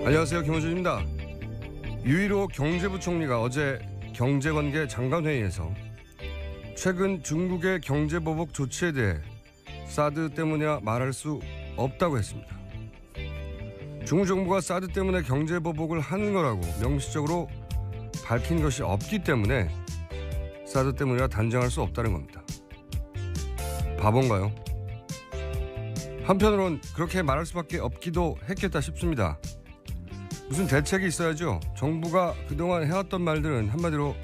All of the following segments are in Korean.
안녕하세요, 김호준입니다. 유일호 경제부총리가 어제 경제관계 장관회의에서 최근 중국의 경제보복 조치에 대해 사드 때문이야 말할 수 없다고 했습니다. 중국 정부가 사드 때문에 경제보복을 하는 거라고 명시적으로 밝힌 것이 없기 때문에 사드 때문이라 단정할 수 없다는 겁니다. 바본가요? 한편으론 그렇게 말할 수밖에 없기도 했겠다 싶습니다. 무슨 대책이 있어야죠. 정부가 그동안 해왔던 말들은 한마디로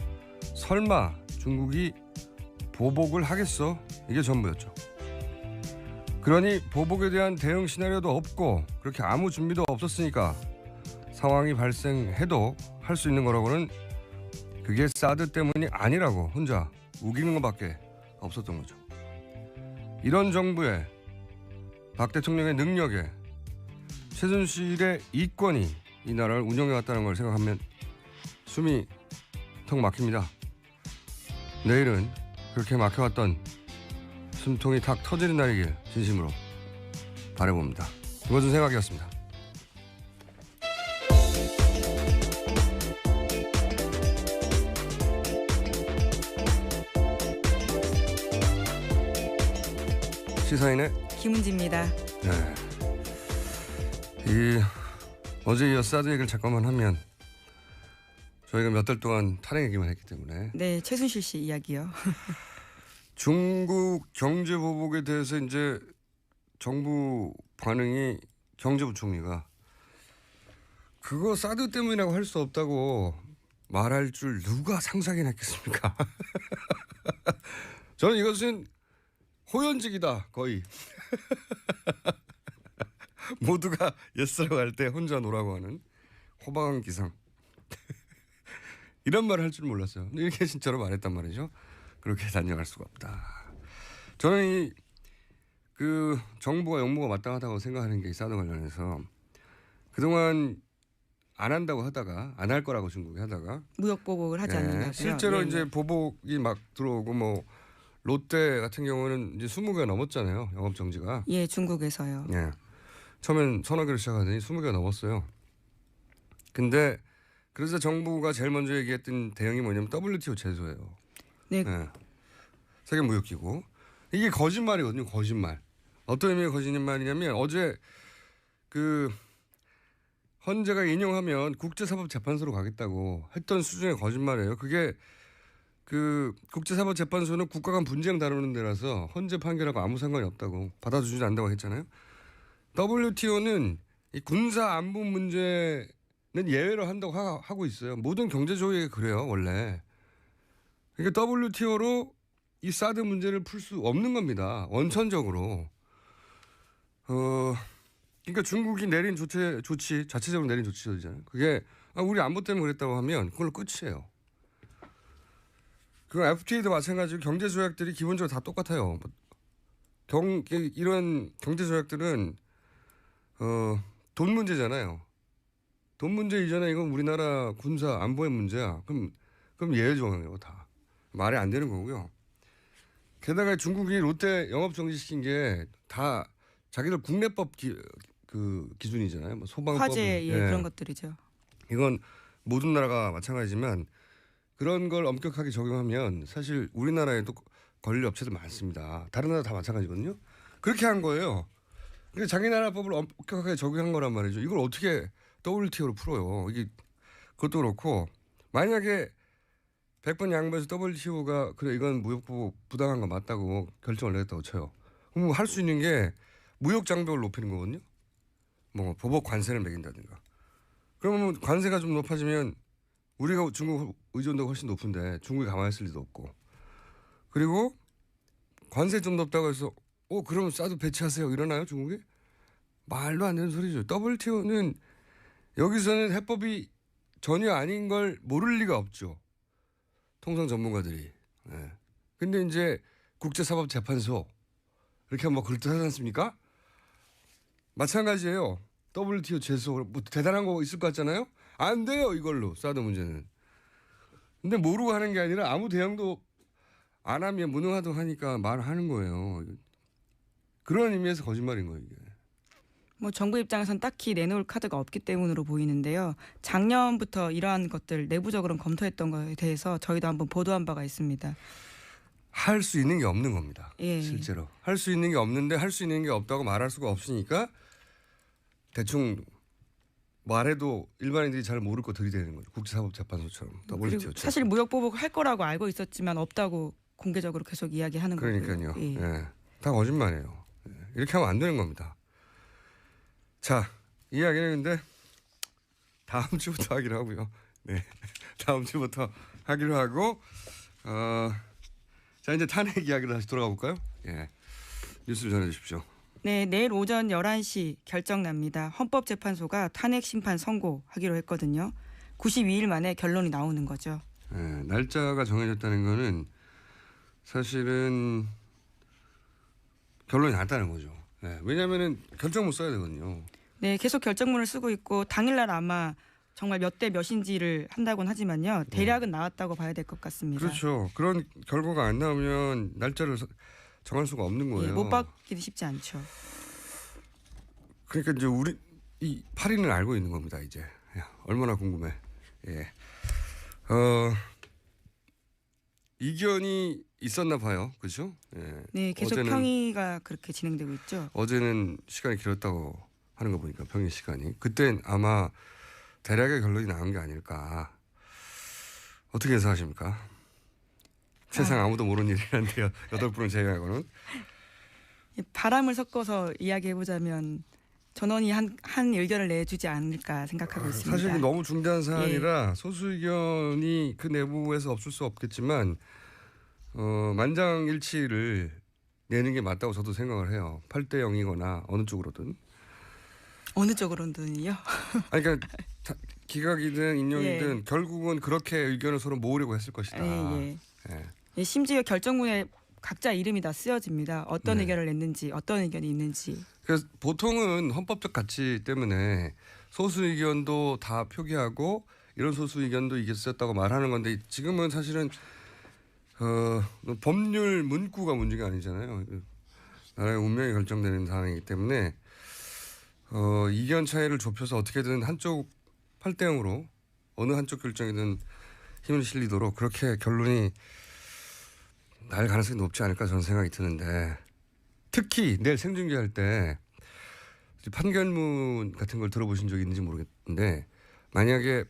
설마 중국이 보복을 하겠어? 이게 전부였죠. 그러니 보복에 대한 대응 시나리오도 없고 그렇게 아무 준비도 없었으니까 상황이 발생해도 할 수 있는 거라고는 그게 사드 때문이 아니라고 혼자 우기는 것밖에 없었던 거죠. 이런 정부에 박 대통령의 능력에 최순실의 이권이 이 나라를 운영해왔다는 걸 생각하면 숨이 턱 막힙니다. 내일은 그렇게 막혀왔던 숨통이 탁 터지는 날이길 진심으로 바라봅니다. 김어준 생각이었습니다. 시사인의 김은지입니다. 네. 어제 이어 사드 얘기를 잠깐만 하면 저희가 몇 달 동안 탄핵 얘기만 했기 때문에 네, 최순실 씨 이야기요. 중국 경제 보복에 대해서 이제 정부 반응이 경제부총리가 그거 사드 때문이라고 할 수 없다고 말할 줄 누가 상상이나 했겠습니까? 저는 이것은 호연직이다 거의. 모두가 예스라고 할 때 혼자 노라고 하는 호방한 기상. 이런 말을 할 줄 몰랐어요. 이렇게 진짜로 말했단 말이죠. 그렇게 단정할 수가 없다. 저는 그 정부와 영무가 마땅하다고 생각하는 게 이 사드 관련해서 그동안 안 한다고 하다가 안 할 거라고 중국이 하다가 무역 보복을 하지 않는다고요. 실제로 이제 보복이 막 들어오고 뭐 롯데 같은 경우는 이제 20개가 넘었잖아요. 영업 정지가. 예, 중국에서요. 예. 처음엔 서너 개를 시작하더니 20개가 넘었어요. 근데 그래서 정부가 제일 먼저 얘기했던 대응이 뭐냐면 WTO 제소예요. 네. 네. 세계무역기구. 이게 거짓말이거든요. 거짓말. 어떤 의미의 거짓말이냐면 어제 그 헌재가 인용하면 국제사법재판소로 가겠다고 했던 수준의 거짓말이에요. 그게 그 국제사법재판소는 국가 간 분쟁 다루는 데라서 헌재 판결하고 아무 상관이 없다고 받아주지 않는다고 했잖아요. WTO는 이 군사 안보 문제는 예외로 한다고 하고 있어요. 모든 경제조약이 그래요, 원래. 그러니까 WTO로 이 사드 문제를 풀 수 없는 겁니다. 원천적으로. 그러니까 중국이 내린 조치, 자체적으로 내린 조치잖아요. 그게 우리 안보 때문에 그랬다고 하면 그걸로 끝이에요. 그 FTA도 마찬가지로 경제조약들이 기본적으로 다 똑같아요. 이런 경제조약들은 돈 문제잖아요. 돈 문제 이전에 이건 우리나라 군사 안보의 문제야. 그럼 예외 조항이에요, 다. 말이 안 되는 거고요. 게다가 중국이 롯데 영업 정지시킨 게 다 자기들 국내법 기준이잖아요. 뭐 소방법. 화재 그런 것들이죠. 이건 모든 나라가 마찬가지지만 그런 걸 엄격하게 적용하면 사실 우리나라에도 걸릴 업체들 많습니다. 다른 나라 다 마찬가지거든요. 그렇게 한 거예요. 근데 자기 나라 법을 엄격하게 적용한 거란 말이죠. 이걸 어떻게 WTO로 풀어요. 그것도 그렇고 만약에 100번 양보해서 WTO가 그래 이건 무역보복 부당한 거 맞다고 결정을 내렸다고 쳐요. 그럼 할 수 있는 게 무역 장벽을 높이는 거거든요. 뭐 보복 관세를 매긴다든가. 그러면 관세가 좀 높아지면 우리가 중국 의존도가 훨씬 높은데 중국이 가만히 있을 리도 없고. 그리고 관세 좀 높다고 해서 그럼 사드 배치하세요. 이러나요 중국이? 말도 안 되는 소리죠. WTO는 여기서는 해법이 전혀 아닌 걸 모를 리가 없죠. 통상 전문가들이. 네. 근데 이제 국제사법재판소 이렇게 하면 뭐 그럴듯하지 않습니까? 마찬가지예요. WTO 제소 뭐 대단한 거 있을 것 같잖아요. 안 돼요 이걸로 사드 문제는. 근데 모르고 하는 게 아니라 아무 대응도 안 하면 무능하다고 하니까 말하는 거예요. 그런 의미에서 거짓말인 거예요 이게. 뭐 정부 입장에선 딱히 내놓을 카드가 없기 때문으로 보이는데요. 작년부터 이러한 것들 내부적으로는 검토했던 거에 대해서 저희도 한번 보도한 바가 있습니다. 할 수 있는 게 없는 겁니다. 예. 실제로 할 수 있는 게 없는데 할 수 있는 게 없다고 말할 수가 없으니까 대충 말해도 일반인들이 잘 모를 거 들이대는 거죠. 국제사법재판소처럼 WTO처럼. 사실 무역 보복 할 거라고 알고 있었지만 없다고 공개적으로 계속 이야기하는 거고요. 그러니까요. 예. 예. 다 거짓말이에요. 예. 이렇게 하면 안 되는 겁니다. 자, 이야기는 근데 다음 주부터 하기로 하고요. 네, 다음 주부터 하기로 하고 자 이제 탄핵 이야기로 다시 돌아가 볼까요? 예, 뉴스 전해 주십시오. 네, 내일 오전 11시 결정 납니다. 헌법재판소가 탄핵 심판 선고하기로 했거든요. 92일 만에 결론이 나오는 거죠. 예, 날짜가 정해졌다는 거는 사실은 결론이 났다는 거죠. 예, 왜냐하면은 결정 못 써야 되거든요. 네, 계속 결정문을 쓰고 있고 당일날 아마 정말 몇 대 몇인지를 한다고는 하지만요. 대략은 나왔다고 봐야 될 것 같습니다. 그렇죠. 그런 결과가 안 나오면 날짜를 정할 수가 없는 거예요. 못 받기도 쉽지 않죠. 그러니까 이제 우리 이 8인은 알고 있는 겁니다. 이제 야, 얼마나 궁금해. 예. 이견이 있었나 봐요. 그렇죠? 예. 네, 계속 평의가 그렇게 진행되고 있죠. 어제는 시간이 길었다고 하는 거 보니까 평의 시간이. 그땐 아마 대략의 결론이 나온 게 아닐까. 어떻게 예상하십니까? 세상 아무도 모르는 일이란데요. 8분을 제외하고는. 바람을 섞어서 이야기해보자면 전원이 한 의견을 내주지 않을까 생각하고 있습니다. 사실 너무 중대한 사안이라 소수 의견이 그 내부에서 없을 수 없겠지만 만장일치를 내는 게 맞다고 저도 생각을 해요. 8대 0이거나 어느 쪽으로든. 어느 쪽으로든요? 아니 그러니까 기각이든 인용이든 결국은 그렇게 의견을 서로 모으려고 했을 것이다. 예. 예, 심지어 결정문에 각자 이름이 다 쓰여집니다. 어떤 네. 의견을 냈는지, 어떤 의견이 있는지. 그래서 보통은 헌법적 가치 때문에 소수 의견도 다 표기하고 이런 소수 의견도 이게 쓰였다고 말하는 건데 지금은 사실은 법률 문구가 문제가 아니잖아요. 나라의 운명이 결정되는 상황이기 때문에 이견 차이를 좁혀서 어떻게든 한쪽 8대 0으로 어느 한쪽 결정이든 힘을 실리도록 그렇게 결론이 날 가능성이 높지 않을까 저는 생각이 드는데 특히 내일 생중계할 때 판결문 같은 걸 들어보신 적이 있는지 모르겠는데 만약에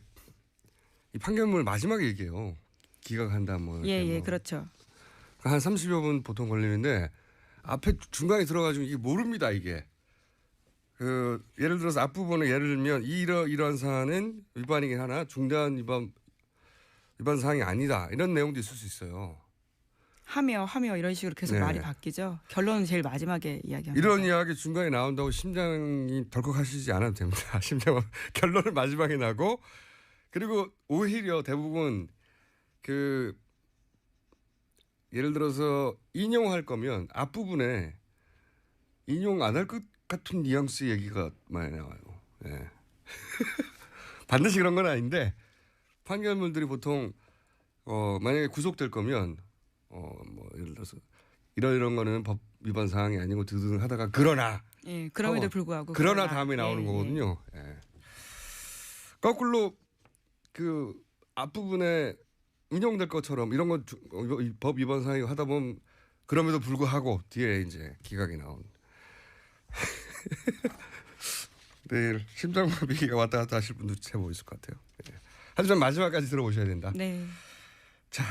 이 판결문을 마지막에 얘기해요. 기각한다 뭐. 예, 그렇죠. 한 30여 분 보통 걸리는데 앞에 중간에 들어가지고 이게 모릅니다 이게. 예를 들어서 앞부분에 예를 들면 이러한 사안은 위반이긴 하나 중대한 위반 사항이 아니다 이런 내용도 있을 수 있어요. 하며 이런 식으로 계속 네. 말이 바뀌죠. 결론은 제일 마지막에 이야기합니다. 이런 이야기 중간에 나온다고 심장이 덜컥하시지 않아도 됩니다. 심장은 결론을 마지막에 나고 그리고 오히려 대부분 예를 들어서 인용할 거면 앞부분에 인용 안 할 것 같은 뉘앙스 얘기가 많이 나와요. 예. 반드시 그런 건 아닌데 판결문들이 보통 만약에 구속될 거면 뭐 예를 들어서 이런 거는 법 위반 사항이 아니고 드등 하다가 그러나 예, 그럼에도 불구하고 그러나 다음에 나오는 거거든요. 예. 거꾸로 그 앞부분에 인용될 것처럼 이런 건 법 위반 사항이 하다 보면 그럼에도 불구하고 뒤에 이제 기각이 나온. 내일 심장마비가 왔다 갔다 하실 분도 제법 있을 것 같아요. 예. 하지만 마지막까지 들어보셔야 된다. 네. 자,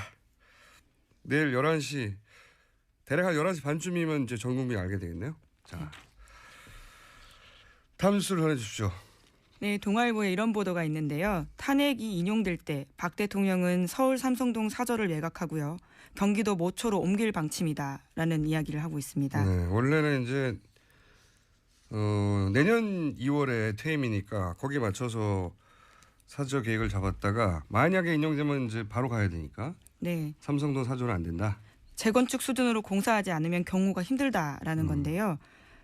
내일 11시 대략 한 11시 반쯤이면 이제 전 국민이 알게 되겠네요. 자, 다음 뉴스를 전해주십시오. 네, 동아일보에 이런 보도가 있는데요. 탄핵이 인용될 때 박 대통령은 서울 삼성동 사저를 매각하고요. 경기도 모초로 옮길 방침이다라는 이야기를 하고 있습니다. 네, 원래는 이제 내년 2월에 퇴임이니까 거기에 맞춰서 사저 계획을 잡았다가 만약에 인용되면 이제 바로 가야 되니까 네. 삼성동 사저는 안 된다. 재건축 수준으로 공사하지 않으면 경우가 힘들다라는 건데요.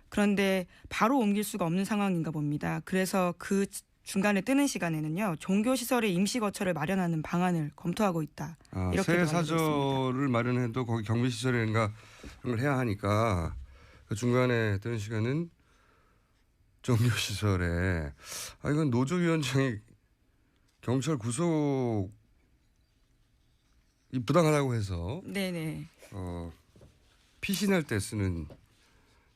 그런데 바로 옮길 수가 없는 상황인가 봅니다. 그래서 그 중간에 뜨는 시간에는요. 종교시설의 임시거처를 마련하는 방안을 검토하고 있다. 이렇게 새 사저를 마련해도 거기 경비시설인가 그런 걸 해야 하니까 그 중간에 뜨는 시간은 종교시설에 이건 노조위원장이 경찰 구속이 부당하다고 해서 네네. 피신할 때 쓰는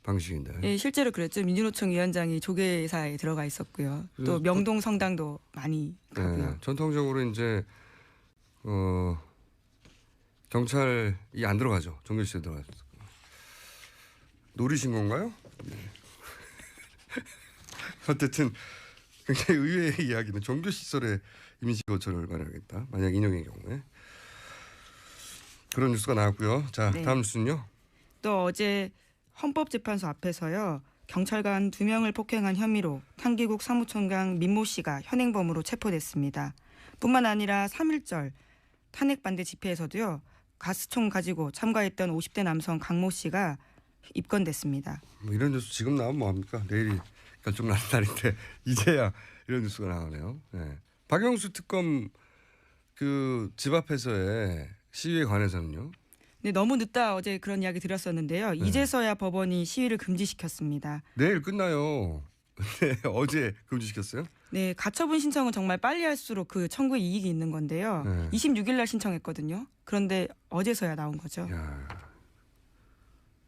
방식인데. 예, 실제로 그랬죠. 민주노총 위원장이 조계사에 들어가 있었고요. 또 명동 성당도 많이 가고요. 네, 전통적으로 이제 경찰이 안 들어가죠. 종교시설에 들어가죠. 노리신 건가요? 네. 어쨌든 굉장히 의외의 이야기는 종교시설에 임시거처를 마련하겠다. 만약 인용의 경우에. 그런 뉴스가 나왔고요. 자, 네. 다음 뉴스는요. 또 어제 헌법재판소 앞에서요. 경찰관 2명을 폭행한 혐의로 탄기국 사무총장 민모 씨가 현행범으로 체포됐습니다. 뿐만 아니라 3.1절 탄핵 반대 집회에서도요. 가스총 가지고 참가했던 50대 남성 강모 씨가 입건됐습니다. 뭐 이런 뉴스 지금 나오면 뭐합니까? 내일이 결정나는 날인데 이제야 이런 뉴스가 나오네요. 네. 박영수 특검 그 집 앞에서의 시위에 관해서는요. 네, 너무 늦다 어제 그런 이야기 드렸었는데요. 이제서야 법원이 시위를 금지시켰습니다. 내일 끝나요. 네, 어제 금지시켰어요? 네, 가처분 신청은 정말 빨리 할수록 그 청구에 이익이 있는 건데요. 네. 26일 날 신청했거든요. 그런데 어제서야 나온 거죠. 야,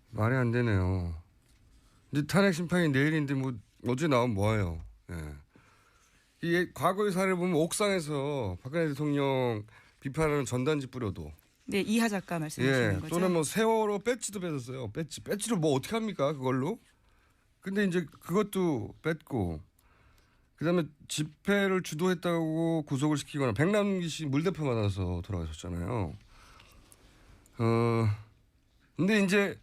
말이 안 되네요. 이제 탄핵 심판이 내일인데 뭐 어제 나오면 뭐예요? 예. 이게 과거의 사례를 보면 옥상에서 박근혜 대통령 비판하는 전단지 뿌려도 네, 이하 작가 말씀하시는 거죠. 또는 뭐 세월호 배지도 뺏었어요. 배지로 뭐 어떻게 합니까 그걸로? 근데 이제 그것도 뺐고 그다음에 집회를 주도했다고 구속을 시키거나 백남기 씨 물대포 맞아서 돌아가셨잖아요. 근데 이제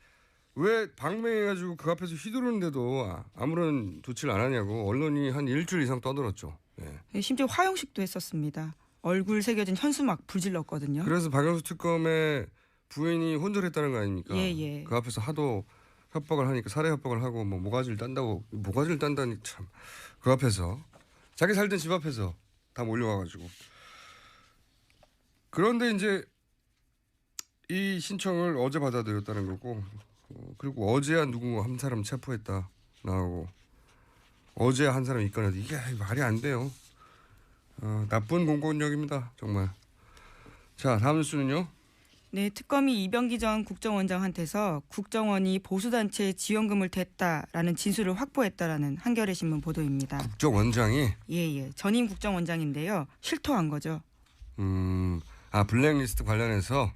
왜 방맹해가지고 그 앞에서 휘두르는데도 아무런 조치를 안 하냐고 언론이 한 일주일 이상 떠들었죠. 예. 네, 심지어 화형식도 했었습니다. 얼굴 새겨진 현수막 불질렀거든요. 그래서 박영수 특검의 부인이 혼절했다는 거 아닙니까? 예. 그 앞에서 하도 협박을 하니까 살해 협박을 하고 뭐 모가지를 딴다니 참 그 앞에서 자기 살던 집 앞에서 다 몰려와가지고 그런데 이제 이 신청을 어제 받아들였다는 거고 그리고 어제야 누군가 한 사람 체포했다 나오고 어제 한 사람 입건해도 이게 말이 안 돼요. 나쁜 공권력입니다 정말. 자 다음 뉴스는요. 네, 특검이 이병기 전 국정원장한테서 국정원이 보수단체에 지원금을 댔다라는 진술을 확보했다라는 한겨레 신문 보도입니다. 국정원장이 예. 전임 국정원장인데요. 실토한 거죠. 블랙리스트 관련해서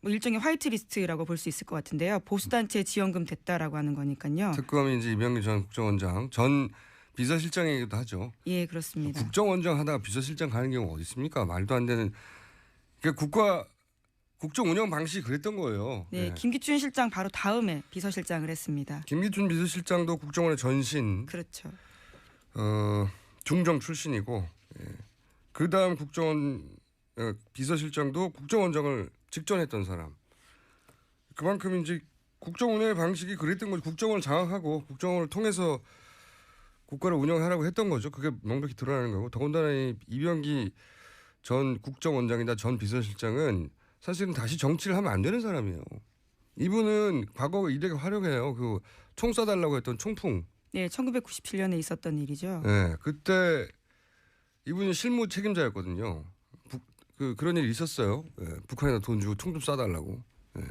뭐 일종의 화이트리스트라고 볼 수 있을 것 같은데요. 보수단체에 지원금 됐다라고 하는 거니까요. 특검이 이제 이병기 전 국정원장 전 비서실장이기도 하죠. 예, 그렇습니다. 국정원장 하다가 비서실장 가는 경우 어디 있습니까? 말도 안 되는. 그러니까 국정 운영 방식이 그랬던 거예요. 네, 네. 김기춘 실장 바로 다음에 비서실장을 했습니다. 김기춘 비서실장도 국정원의 전신 그렇죠. 중정 출신이고 그 다음 국정원 비서실장도 국정원장을 직전했던 사람. 그만큼 이제 국정 운영의 방식이 그랬던 거죠. 국정원을 장악하고 국정원을 통해서 국가를 운영하라고 했던 거죠. 그게 명백히 드러나는 거고. 더군다나 이병기 전 국정원장이나 전 비서실장은 사실은 다시 정치를 하면 안 되는 사람이에요. 이분은 과거 이력이 화려해요. 그 총 쏴달라고 했던 총풍. 네, 1997년에 있었던 일이죠. 네, 그때 이분이 실무 책임자였거든요. 그런 일이 있었어요. 네, 북한에다 돈 주고 총 좀 쏴달라고. 네.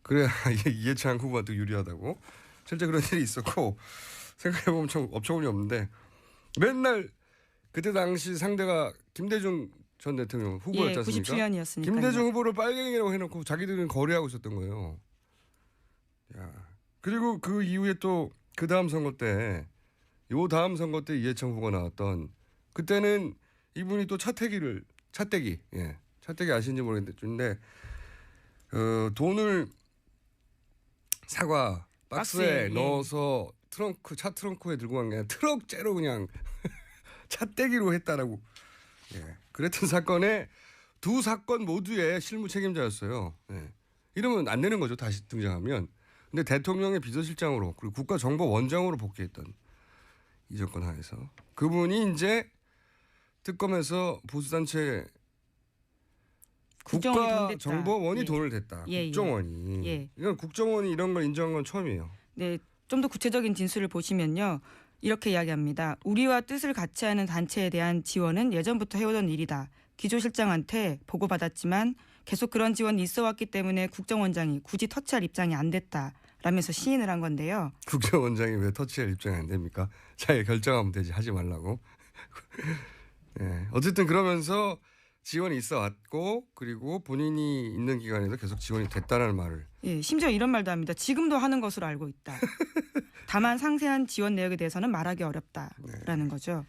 그래야 이해창 후보한테 유리하다고. 실제 그런 일이 있었고 생각해보면 참 업처구니 없는데 맨날 그때 당시 상대가 김대중 전 대통령 후보였지 않습니까? 97년이었으니까. 김대중 후보를 빨갱이라고 해놓고 자기들은 거래하고 있었던 거예요. 야. 그리고 그 이후에 또 그 다음 선거 때, 다음 선거 때 이해창 후보가 나왔던 그때는 이분이 또 차태기 아시는지 모르겠는데 돈을 사과 박스에 넣어서 차 트렁크에 들고 간 게 아니라 트럭째로 그냥 차떼기로 했다라고. 그랬던 사건에 두 사건 모두의 실무 책임자였어요. 이러면 안 되는 거죠. 다시 등장하면. 근데 대통령의 비서실장으로 그리고 국가정보원장으로 복귀했던 이 정권 하에서 그분이 이제 특검에서 보수단체 국가정보원이 돈을 댔다. 국정원이. 이건 국정원이 이런 걸 인정한 건 처음이에요. 네, 좀 더 구체적인 진술을 보시면요. 이렇게 이야기합니다. 우리와 뜻을 같이 하는 단체에 대한 지원은 예전부터 해오던 일이다. 기조실장한테 보고받았지만 계속 그런 지원이 있어 왔기 때문에 국정원장이 굳이 터치할 입장이 안 됐다. 라면서 시인을 한 건데요. 국정원장이 왜 터치할 입장이 안 됩니까? 자기가 결정하면 되지 하지 말라고. 네. 어쨌든 그러면서 지원이 있어 왔고 그리고 본인이 있는 기간에도 계속 지원이 됐다는 말을. 예, 심지어 이런 말도 합니다. 지금도 하는 것으로 알고 있다. 다만 상세한 지원 내역에 대해서는 말하기 어렵다라는 거죠.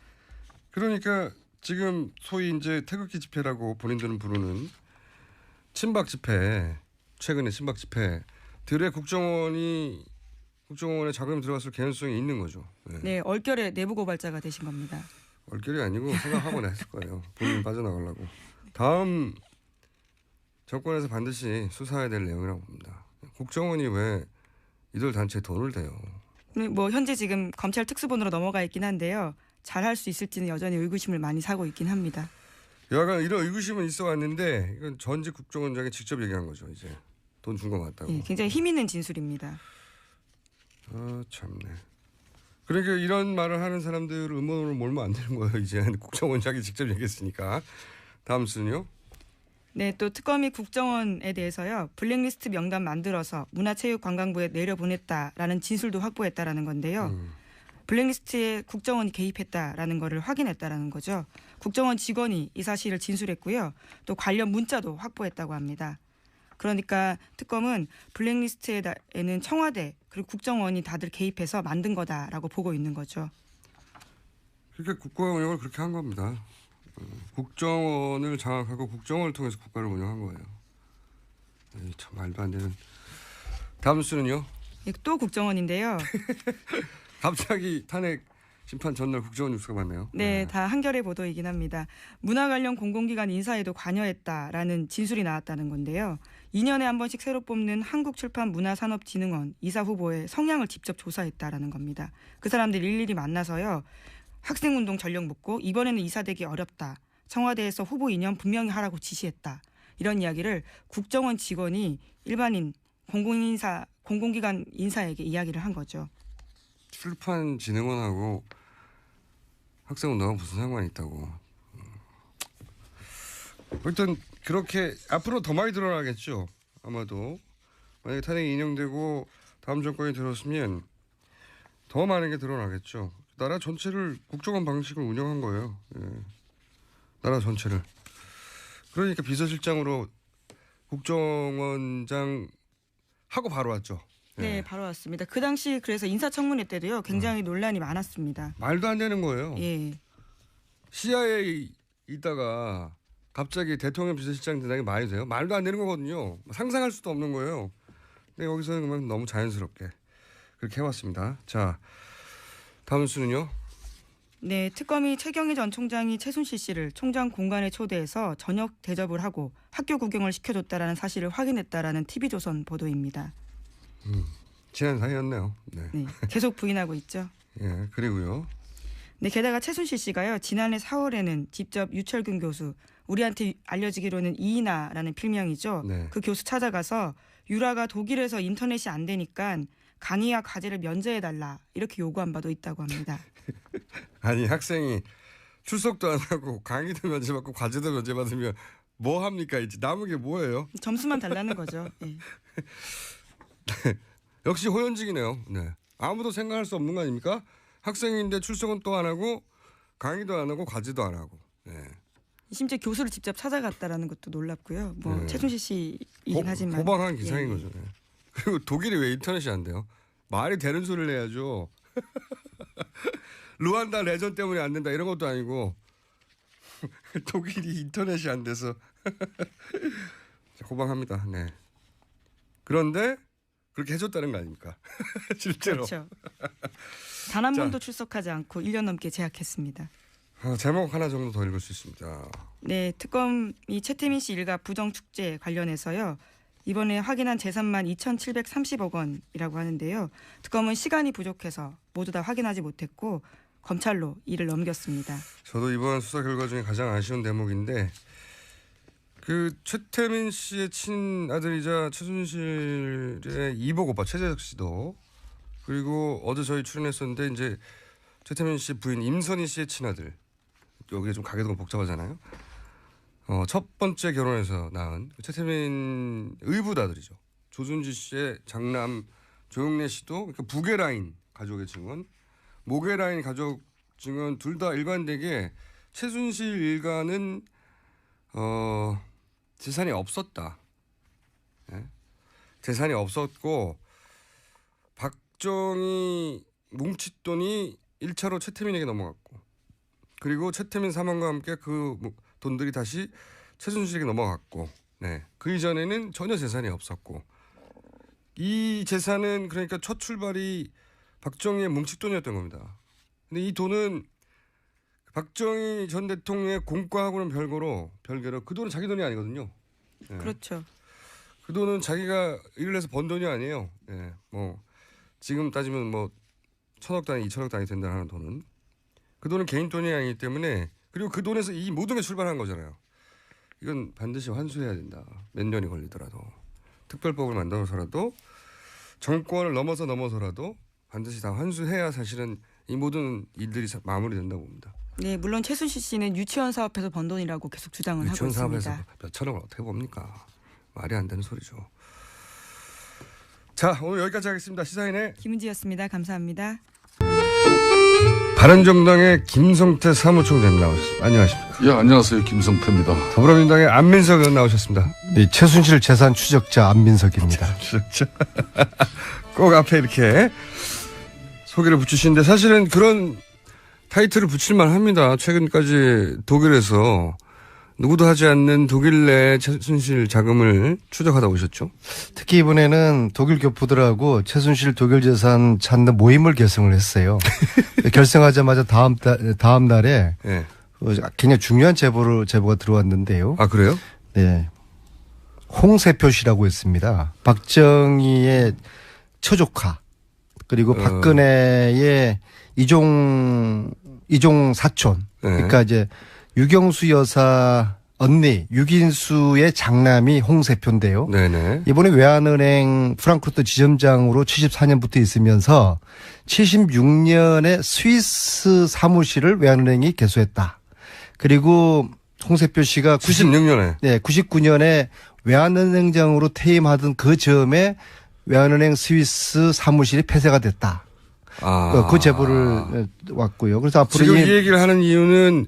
그러니까 지금 소위 이제 태극기 집회라고 본인들은 부르는 친박 집회, 최근에 친박 집회들의 국정원에 자금이 들어갔을 개연성이 있는 거죠. 네. 네, 얼결에 내부 고발자가 되신 겁니다. 얼결이 아니고 생각하고 했을 거예요. 본인 빠져나가려고. 다음 정권에서 반드시 수사해야 될 내용이라고 봅니다. 국정원이 왜 이들 단체에 돈을 대요? 뭐 현재 지금 검찰 특수본으로 넘어가 있긴 한데요. 잘할 수 있을지는 여전히 의구심을 많이 사고 있긴 합니다. 여하간 이런 의구심은 있어 왔는데 이건 전직 국정원장이 직접 얘기한 거죠. 이제 돈 준 거 맞다고. 예, 굉장히 힘 있는 진술입니다. 아 참네. 그러니까 이런 말을 하는 사람들을 음모론으로 몰면 안 되는 거예요. 이제 국정원장이 직접 얘기했으니까. 다음 순요. 네, 또 특검이 국정원에 대해서요. 블랙리스트 명단 만들어서 문화체육관광부에 내려보냈다라는 진술도 확보했다라는 건데요. 블랙리스트에 국정원이 개입했다라는 거를 확인했다라는 거죠. 국정원 직원이 이 사실을 진술했고요. 또 관련 문자도 확보했다고 합니다. 그러니까 특검은 블랙리스트에는 청와대 그리고 국정원이 다들 개입해서 만든 거다라고 보고 있는 거죠. 그러니까 국가 운영을 그렇게 한 겁니다. 국정원을 장악하고 국정원을 통해서 국가를 운영한 거예요. 에이, 참 말도 안 되는. 다음 수는요. 예, 또 국정원인데요. 갑자기 탄핵 심판 전날 국정원 뉴스가 많네요. 네, 다 한겨레 보도이긴 합니다. 문화 관련 공공기관 인사에도 관여했다라는 진술이 나왔다는 건데요. 2년에 한 번씩 새로 뽑는 한국출판문화산업진흥원 이사 후보의 성향을 직접 조사했다라는 겁니다. 그 사람들 일일이 만나서요. 학생운동 전력 묻고 이번에는 이사되기 어렵다. 청와대에서 후보 2년 분명히 하라고 지시했다. 이런 이야기를 국정원 직원이 일반인 공공기관 인사에게 이야기를 한 거죠. 출판진흥원하고 학생운동하고 무슨 상관이 있다고. 일단 그렇게 앞으로 더 많이 드러나겠죠. 아마도 만약에 탄핵이 인용되고 다음 정권이 들었으면 더 많은 게 드러나겠죠. 나라 전체를 국정원 방식을 운영한 거예요. 예. 나라 전체를. 그러니까 비서실장으로 국정원장 하고 바로 왔죠. 예. 네, 바로 왔습니다. 그 당시 그래서 인사청문회 때도요. 굉장히 논란이 많았습니다. 말도 안 되는 거예요. 예. CIA 있다가 갑자기 대통령 비서실장 된다는 게 말이 돼요? 말도 안 되는 거거든요. 상상할 수도 없는 거예요. 근데 여기서는 그러면 너무 자연스럽게 그렇게 해왔습니다. 자, 다음 수는요. 네, 특검이 최경희 전 총장이 최순실 씨를 총장 공간에 초대해서 저녁 대접을 하고 학교 구경을 시켜줬다라는 사실을 확인했다라는 TV조선 보도입니다. 지난 사이였네요. 네. 네, 계속 부인하고 있죠. 예, 그리고요. 네, 게다가 최순실 씨가요. 지난해 4월에는 직접 유철균 교수, 우리한테 알려지기로는 이인아라는 필명이죠. 네. 그 교수 찾아가서 유라가 독일에서 인터넷이 안 되니까 강의와 과제를 면제해달라 이렇게 요구한 바도 있다고 합니다. 아니 학생이 출석도 안 하고 강의도 면제받고 과제도 면제받으면 뭐 합니까? 이제 남은 게 뭐예요? 점수만 달라는 거죠. 네. 역시 호연직이네요. 네. 아무도 생각할 수 없는 거 아닙니까? 학생인데 출석은 또 안 하고 강의도 안 하고 과제도 안 하고. 네. 심지어 교수를 직접 찾아갔다라는 것도 놀랍고요. 뭐 네. 최순실 씨이긴 하지만 호방한 기사인 예. 거죠. 네. 그리고 독일이 왜 인터넷이 안 돼요? 말이 되는 소리를 해야죠. 루안다 내전 때문에 안 된다 이런 것도 아니고 독일이 인터넷이 안 돼서 호방합니다. 네. 그런데 그렇게 해줬다는 거 아닙니까? 실제로. 그렇죠. 단 한 자. 번도 출석하지 않고 1년 넘게 재학했습니다. 제목 하나 정도 더 읽을 수 있습니다. 네, 특검이 최태민 씨 일가 부정축제 관련해서요. 이번에 확인한 재산만 2,730억 원이라고 하는데요. 특검은 시간이 부족해서 모두 다 확인하지 못했고 검찰로 이를 넘겼습니다. 저도 이번 수사 결과 중에 가장 아쉬운 대목인데 그 최태민 씨의 친아들이자 최순실의 이복 오빠 최재석 씨도 그리고 어제 저희 출연했었는데 이제 최태민 씨 부인 임선희 씨의 친아들. 여기에 좀 가게도가 복잡하잖아요. 첫 번째 결혼해서 낳은 최태민 의붓아들이죠. 조순지 씨의 장남 조용래 씨도 그러니까 북의 라인 가족의 증언, 목의 라인 가족 증언 둘 다 일관되게 최순실 일가는 재산이 없었다. 네? 재산이 없었고 박정희 뭉칫돈이 1차로 최태민에게 넘어갔고 그리고 최태민 사망과 함께 그 돈들이 다시 최순실에게 넘어갔고 네. 그 이전에는 전혀 재산이 없었고 이 재산은 그러니까 첫 출발이 박정희의 뭉칫돈이었던 겁니다. 근데 이 돈은 박정희 전 대통령의 공과하고는 별개로 그 돈은 자기 돈이 아니거든요. 네. 그렇죠. 그 돈은 자기가 일을 해서 번 돈이 아니에요. 네. 뭐 지금 따지면 뭐 1,000억 단위, 2,000억 단위 된다 하는 돈은 그 돈은 개인 돈이 아니기 때문에 그리고 그 돈에서 이 모든 게 출발한 거잖아요. 이건 반드시 환수해야 된다. 몇 년이 걸리더라도 특별법을 만들어서라도 정권을 넘어서라도 반드시 다 환수해야 사실은 이 모든 일들이 마무리된다고 봅니다. 네, 물론 최순실 씨는 유치원 사업에서 번 돈이라고 계속 주장을 하고 유치원 있습니다. 사업에서 몇 천억을 어떻게 봅니까? 말이 안 되는 소리죠. 자, 오늘 여기까지 하겠습니다. 시사인의 김은지였습니다. 감사합니다. 바른정당의 김성태 사무총장님 나오셨습니다. 안녕하십니까? 예, 안녕하세요. 김성태입니다. 더불어민주당의 안민석 의원 나오셨습니다. 네, 최순실 재산 추적자 안민석입니다. 추적자. 꼭 앞에 이렇게 소개를 붙이시는데 사실은 그런 타이틀을 붙일만 합니다. 최근까지 독일에서 누구도 하지 않는 독일 내 최순실 자금을 추적하다 오셨죠? 특히 이번에는 독일 교포들하고 최순실 독일 재산 찾는 모임을 결성을 했어요. 결성하자마자 다음 날에 네. 굉장히 중요한 제보가 들어왔는데요. 아, 그래요? 네. 홍세표 씨라고 했습니다. 박정희의 처조카 그리고 박근혜의 이종 사촌. 네. 그러니까 이제 유경수 여사 언니 유긴수의 장남이 홍세표인데요. 네네. 이번에 외환은행 프랑크푸르트 지점장으로 74년부터 있으면서 76년에 스위스 사무실을 외환은행이 개소했다. 그리고 홍세표 씨가 99년에 외환은행장으로 퇴임하던 그 즈음에 외환은행 스위스 사무실이 폐쇄가 됐다. 그 제보를 왔고요. 그래서 앞으로 지금 이 얘기를 하는 이유는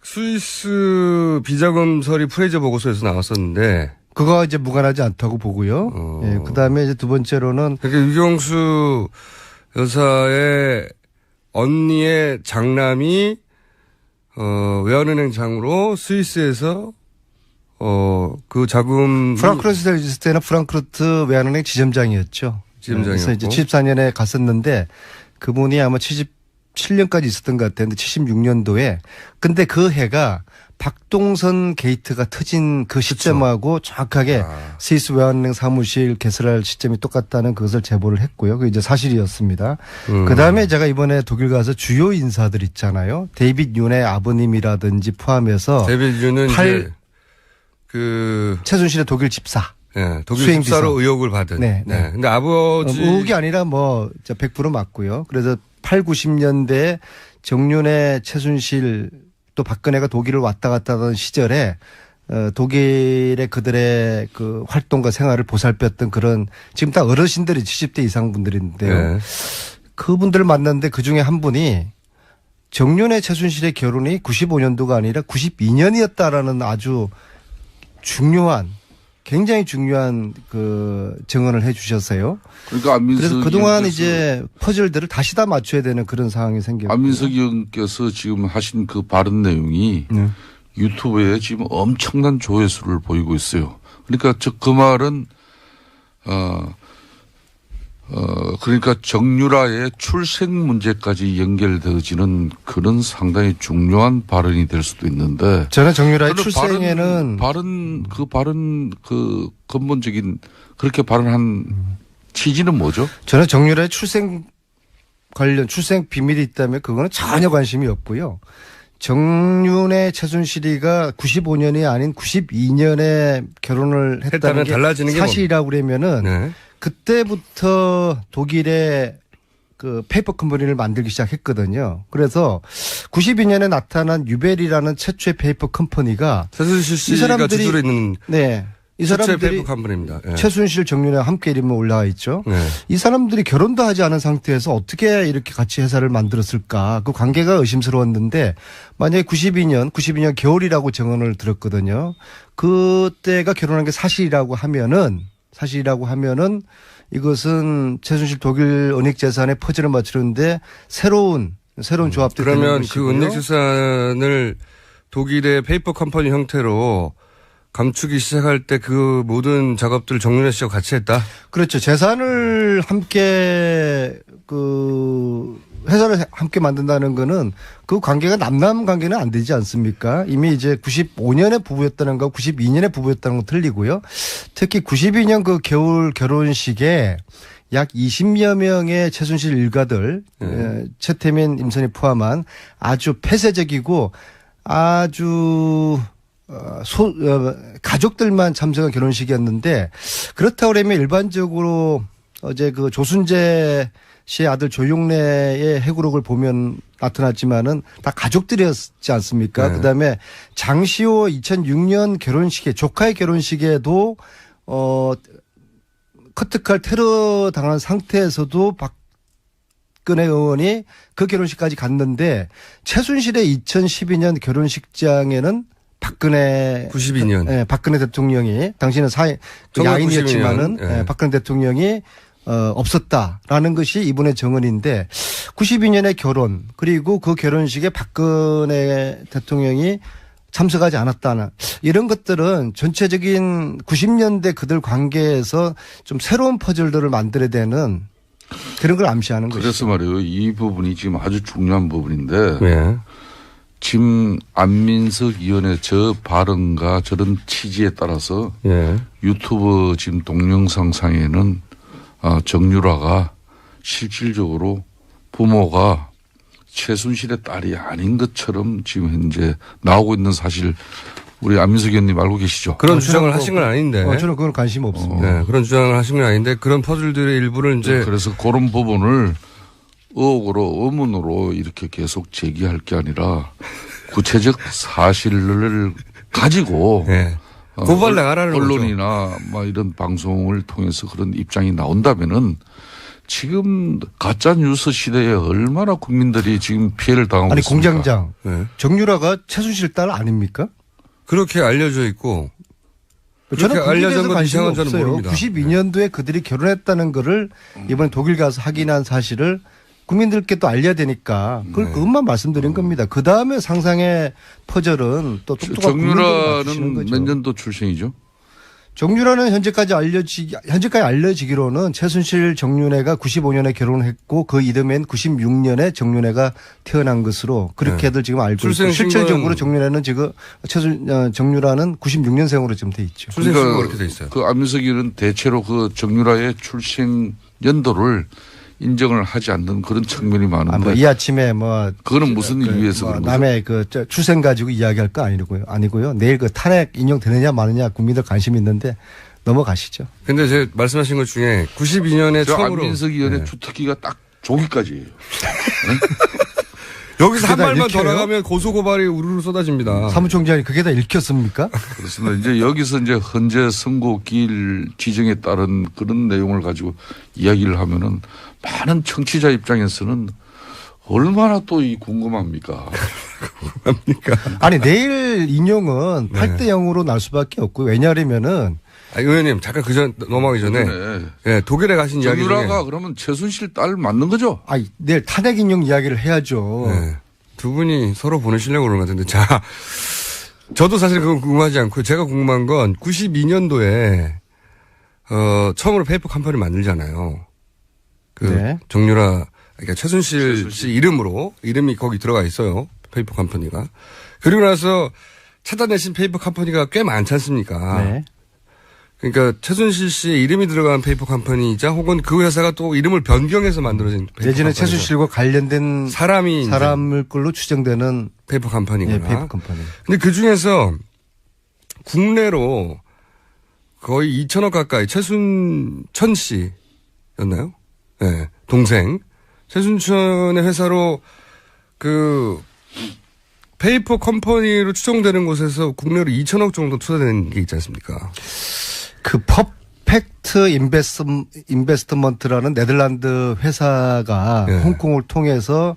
스위스 비자금설이 프레이저 보고서에서 나왔었는데 그거 이제 무관하지 않다고 보고요. 예, 그다음에 이제 두 번째로는 그러니까 유경수 여사의 언니의 장남이 외환은행장으로 스위스에서 그 자금 프랑크푸르트에 있을 때는 프랑크푸르트 외환은행 지점장이었죠. 그래서 이제 74년에 갔었는데 그분이 아마 77년까지 있었던 것 같았는데 76년도에 근데 그 해가 박동선 게이트가 터진 그 시점하고 정확하게 스위스 외환은행 사무실 개설할 시점이 똑같다는 그것을 제보를 했고요. 그게 이제 사실이었습니다. 그다음에 제가 이번에 독일 가서 주요 인사들 있잖아요. 데이빗 윤의 아버님이라든지 포함해서 데이빗 윤은 이제 그 최순실의 독일 집사. 네, 독일 집사로 의혹을 받은. 네. 근데 아버지 의혹이 아니라 뭐 100% 맞고요. 그래서 8, 90년대에 정윤회, 최순실 또 박근혜가 독일을 왔다 갔다 하던 시절에 독일의 그들의 그 활동과 생활을 보살폈던 그런 지금 다 어르신들이 70대 이상 분들인데요. 네. 그분들을 만났는데 그중에 한 분이 정윤회, 최순실의 결혼이 95년도가 아니라 92년이었다라는 아주 굉장히 중요한 그 증언을 해 주셨어요. 그러니까 그래서 그동안 이제 퍼즐들을 다시 다 맞춰야 되는 그런 상황이 생겼고. 안민석 의원께서 지금 하신 그 발언 내용이 유튜브에 지금 엄청난 조회수를 보이고 있어요. 그러니까 그 말은 그러니까 정유라의 출생 문제까지 연결되어지는 그런 상당히 중요한 발언이 될 수도 있는데. 저는 정유라의 출생에는 발언 그 근본적인 그렇게 발언한 취지는 뭐죠? 저는 정유라의 출생 비밀이 있다면 그거는 전혀 관심이 없고요. 정윤의 최순실이가 95년이 아닌 92년에 결혼을 했다는 게 사실이라고 그러면은 그때부터 독일의 그 페이퍼 컴퍼니를 만들기 시작했거든요. 그래서 92년에 나타난 유벨이라는 최초의 페이퍼 컴퍼니가 최순실 씨가 주주로 있는 네. 이 최초의 사람들이 페이퍼 컴퍼니입니다. 예. 최순실 정윤회와 함께 이름이 올라와 있죠. 네. 이 사람들이 결혼도 하지 않은 상태에서 어떻게 이렇게 같이 회사를 만들었을까? 그 관계가 의심스러웠는데 만약에 92년 겨울이라고 증언을 들었거든요. 그때가 결혼한 게 사실이라고 하면은 이것은 최순실 독일 은닉재산에 퍼즐을 맞추는데 새로운 조합들이 되는 그러면 것이고요. 그 은닉재산을 독일의 페이퍼 컴퍼니 형태로 감추기 시작할 때 그 모든 작업들을 정윤회 씨와 같이 했다? 그렇죠. 재산을 함께 회사를 함께 만든다는 거는 그 관계가 남남 관계는 안 되지 않습니까? 이미 이제 95년에 부부였다는 거 92년에 부부였다는 거 틀리고요. 특히 92년 그 겨울 결혼식에 약 20여 명의 최순실 일가들 최태민, 임선희 포함한 아주 폐쇄적이고 아주 가족들만 참석한 결혼식이었는데 그렇다고 그러면 일반적으로 어제 그 조순재 씨의 아들 조용래의 해고록을 보면 나타났지만은 다 가족들이었지 않습니까? 네. 그다음에 장시호 2006년 결혼식에 조카의 결혼식에도 커트칼 테러 당한 상태에서도 박근혜 의원이 그 결혼식까지 갔는데 최순실의 2012년 결혼식장에는 박근혜 92년. 네, 박근혜 대통령이 당시는 야인이었지만은 예. 박근혜 대통령이 없었다라는 것이 이분의 정언인데 92년의 결혼 그리고 그 결혼식에 박근혜 대통령이 참석하지 않았다는 이런 것들은 전체적인 90년대 그들 관계에서 좀 새로운 퍼즐들을 만들어야 되는 그런 걸 암시하는 것이죠. 그래서 말이에요. 이 부분이 지금 아주 중요한 부분인데 예. 지금 안민석 의원의 저 발언과 저런 취지에 따라서 예. 유튜브 지금 동영상상에는 정유라가 실질적으로 부모가 최순실의 딸이 아닌 것처럼 지금 현재 나오고 있는 사실 우리 안민석 의원님 알고 계시죠? 그런 주장을 하신 건 아닌데. 저는 그건 관심 없습니다. 네, 그런 주장을 하신 건 아닌데 그런 퍼즐들의 일부를 이제 그래서 그런 부분을 의혹으로 의문으로 이렇게 계속 제기할 게 아니라 구체적 사실을 가지고 네. 고발 나가라는 거죠. 언론이나 막 이런 방송을 통해서 그런 입장이 나온다면은 지금 가짜 뉴스 시대에 얼마나 국민들이 지금 피해를 당하고 아니 있습니까? 공장장 네. 정유라가 최순실 딸 아닙니까? 그렇게 알려져 있고 저는 그렇게 알려진 알려진 건 관심이 이상한 저는 없어요. 모릅니다. 92년도에 그들이 결혼했다는 거를 이번에 독일 가서 확인한 사실을 국민들께 또 알려야 되니까 그것만 말씀드린 겁니다. 그 다음에 상상의 퍼즐은 또 똑똑한 국민들을 맞추시는 정유라는 거죠. 몇 년도 출생이죠? 정유라는 현재까지 알려지기로는 최순실 정윤회가 95년에 결혼했고 그 이듬해인 96년에 정윤회가 태어난 것으로 그렇게들 지금 알고 있고 실질적으로 정윤회는 지금 정유라는 96년생으로 지금 돼 있죠. 출생신고가 그렇게 돼 있어요. 그 안민석이는 대체로 그 정유라의 출생 연도를 인정을 하지 않는 그런 측면이 많은데. 이 아침에 그거는 무슨 이유에서 그런 거죠? 남의 출생 가지고 이야기할 거 아니고요. 내일 그 탄핵 인용되느냐 마느냐 국민들 관심 있는데 넘어가시죠. 근데 제가 말씀하신 것 중에 92년에 저 처음으로 안민석 의원의 주특기가 딱 조기까지예요. 여기서 한 그게 다 말만 더 읽혀요? 나가면 고소고발이 우르르 쏟아집니다. 사무총장이 그게 다 읽혔습니까? 그렇습니다. 이제 여기서 이제 헌재 선고기일 지정에 따른 그런 내용을 가지고 이야기를 하면은 많은 청취자 입장에서는 얼마나 또 궁금합니까? 아니 내일 인용은 8대 0으로 날 수밖에 없고 왜냐하면은 의원님 잠깐 그전 넘어가기 전에 예, 독일에 가신 이야기 중에 정유라가 그러면 최순실 딸 맞는 거죠? 내일 탄핵 인용 이야기를 해야죠. 네, 두 분이 서로 보내시려고 그러는 것 같은데 자 저도 사실 그건 궁금하지 않고 제가 궁금한 건 92년도에 처음으로 페이퍼 컴퍼니 만들잖아요. 네. 정유라 그러니까 최순실 씨 이름이 거기 들어가 있어요. 페이퍼 컴퍼니가. 그리고 나서 찾아내신 페이퍼 컴퍼니가 꽤 많지 않습니까? 네. 그러니까 최순실 씨의 이름이 들어간 페이퍼 컴퍼니이자 혹은 그 회사가 또 이름을 변경해서 만들어진 페이퍼 내지는 컴퍼니죠. 최순실과 관련된 사람을 걸로 추정되는 페이퍼 컴퍼니구나. 네, 페이퍼 컴퍼니. 근데 그 중에서 국내로 거의 2천억 가까이 최순천 씨였나요? 네, 동생 최순천의 회사로 그 페이퍼 컴퍼니로 추정되는 곳에서 국내로 2천억 정도 투자된 게 있지 않습니까? 그 퍼펙트 인베스트먼트라는 네덜란드 회사가 예. 홍콩을 통해서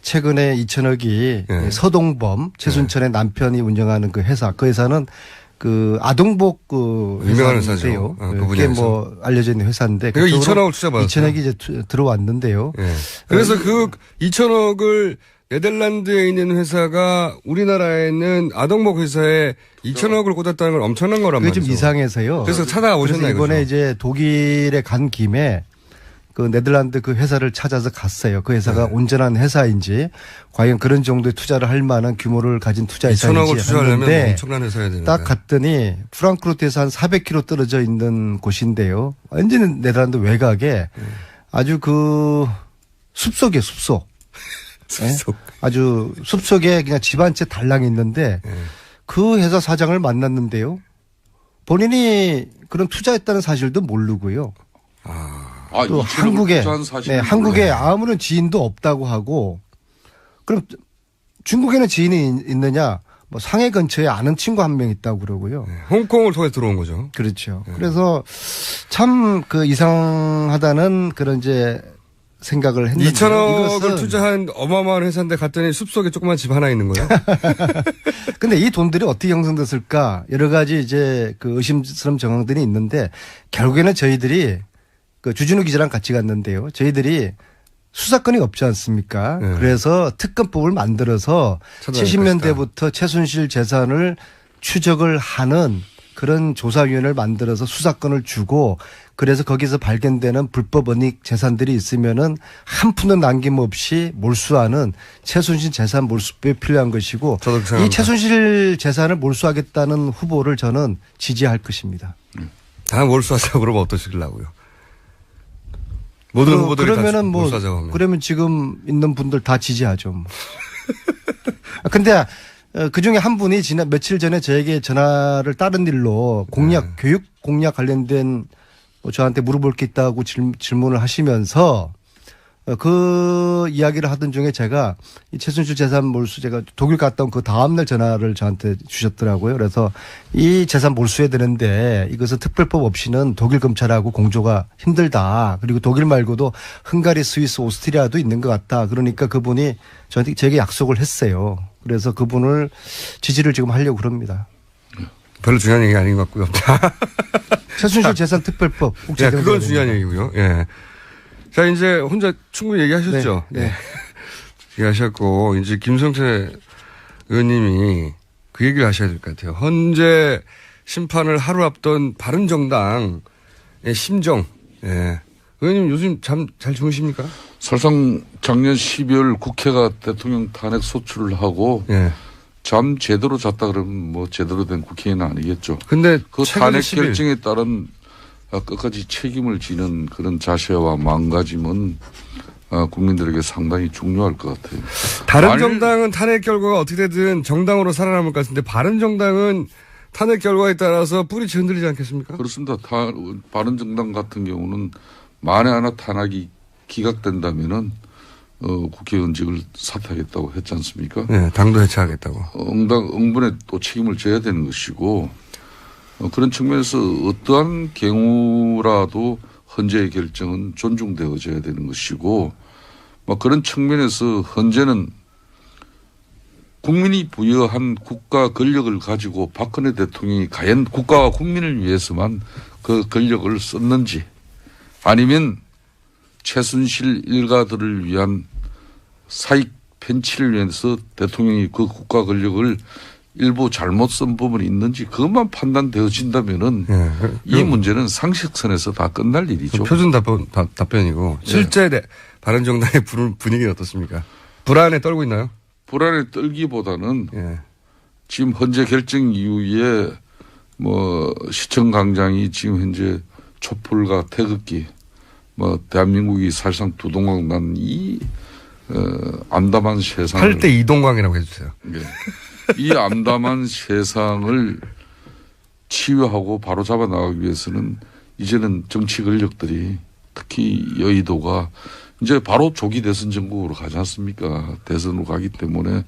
최근에 2천억이 예. 서동범 최순천의 남편이 운영하는 그 회사는 그 아동복 그 유명한 회사인데요. 회사죠. 그 그게 분야에서. 뭐 알려져 있는 회사인데 그러니까 그쪽으로 2천억을 투자받았어요. 2천억이 이제 들어왔는데요. 예. 그래서 그 2천억을 네덜란드에 있는 회사가 우리나라에는 아동복 회사에 2천억을 꽂았다는 건 엄청난 거란 그게 말이죠. 좀 이상해서요. 그래서 찾아오셨나요? 그래서 이번에 그죠? 이제 독일에 간 김에 그 네덜란드 그 회사를 찾아서 갔어요. 그 회사가 네. 온전한 회사인지 과연 그런 정도의 투자를 할 만한 규모를 가진 투자 2천억을 회사인지 투자하려면 했는데 엄청난 회사야 되는데. 딱 갔더니 프랑크푸르트에서 한 400km 떨어져 있는 곳인데요. 완전히 네덜란드 외곽에 아주 그 숲속이에요, 숲속. 숲속. 아주 숲속에 그냥 집 한 채 달랑 있는데 그 회사 사장을 만났는데요. 본인이 그런 투자했다는 사실도 모르고요. 또 한국에 아무런 지인도 없다고 하고 그럼 중국에는 지인이 있느냐? 뭐 상해 근처에 아는 친구 한 명 있다고 그러고요. 홍콩을 통해 들어온 거죠. 그렇죠. 그래서 참 그 이상하다는 그런 이제 생각을 했는데 2천억을 투자한 어마어마한 회사인데 갔더니 숲속에 조그만 집 하나 있는 거예요. 근데 이 돈들이 어떻게 형성됐을까? 여러 가지 이제 그 의심스러운 정황들이 있는데 결국에는 저희들이 그 주진우 기자랑 같이 갔는데요. 저희들이 수사권이 없지 않습니까? 네. 그래서 특검법을 만들어서 70년대부터 최순실 재산을 추적을 하는 그런 조사위원회를 만들어서 수사권을 주고 그래서 거기서 발견되는 불법 은닉 재산들이 있으면은 한 푼도 남김없이 몰수하는 최순실 재산 몰수법이 필요한 것이고 이 최순실 재산을 몰수하겠다는 후보를 저는 지지할 것입니다. 다 몰수하자고 그러면 어떠시려고요? 모든 후보들이 그러면은 뭐 몰수하자고 하면. 그러면 지금 있는 분들 다 지지하죠. 뭐. 근데 그 중에 한 분이 지난 며칠 전에 저에게 전화를 다른 일로 공약, 교육 공약 관련된 저한테 물어볼 게 있다고 질문을 하시면서 그 이야기를 하던 중에 제가 이 최순실 재산 몰수 제가 독일 갔다 온 그 다음날 전화를 저한테 주셨더라고요. 그래서 이 재산 몰수해야 되는데 이것은 특별법 없이는 독일 검찰하고 공조가 힘들다. 그리고 독일 말고도 헝가리, 스위스, 오스트리아도 있는 것 같다. 그러니까 그분이 저한테 제게 약속을 했어요. 그래서 그분을 지지를 지금 하려고 그럽니다. 별로 중요한 얘기 아닌 것 같고요. 최순실 재산 특별법. 네, 그건 중요한 얘기고요. 예. 자, 이제 혼자 충분히 얘기하셨죠? 네. 얘기하셨고, 이제 김성태 의원님이 그 얘기를 하셔야 될 것 같아요. 헌재 심판을 하루 앞둔 바른정당의 심정. 예. 의원님 요즘 잠 잘 주무십니까? 사실상 작년 12월 국회가 대통령 탄핵 소추를 하고 예. 잠 제대로 잤다 그러면 뭐 제대로 된 국회의원은 아니겠죠. 근데 그 탄핵 결정에 따른 끝까지 책임을 지는 그런 자세와 마음가짐은 국민들에게 상당히 중요할 것 같아요. 다른 정당은 탄핵 결과가 어떻게 되든 정당으로 살아남을 것 같은데 바른 정당은 탄핵 결과에 따라서 뿌리치 흔들리지 않겠습니까? 그렇습니다. 바른 정당 같은 경우는 만에 하나 탄핵이 기각된다면은 국회의원직을 사퇴하겠다고 했지 않습니까? 네, 당도 해체하겠다고. 응분에 또 책임을 져야 되는 것이고 그런 측면에서 어떠한 경우라도 헌재의 결정은 존중되어져야 되는 것이고 그런 측면에서 헌재는 국민이 부여한 국가 권력을 가지고 박근혜 대통령이 과연 국가와 국민을 위해서만 그 권력을 썼는지 아니면 최순실 일가들을 위한 사익 편취를 위해서 대통령이 그 국가 권력을 일부 잘못 쓴 부분이 있는지 그것만 판단되어진다면은 이 문제는 상식선에서 다 끝날 일이죠. 표준 답변이고 실제 바른정당의 분위기는 어떻습니까? 불안에 떨고 있나요? 불안에 떨기보다는 지금 헌재 결정 이후에 뭐 시청 광장이 지금 현재 촛불과 태극기 뭐 대한민국이 사실상 두동강 난 이 암담한 세상을 8대 이동광이라고 해주세요. 네. 이 암담한 세상을 치유하고 바로잡아 나가기 위해서는 이제는 정치 권력들이 특히 여의도가 이제 바로 조기 대선 전국으로 가지 않습니까? 대선으로 가기 때문에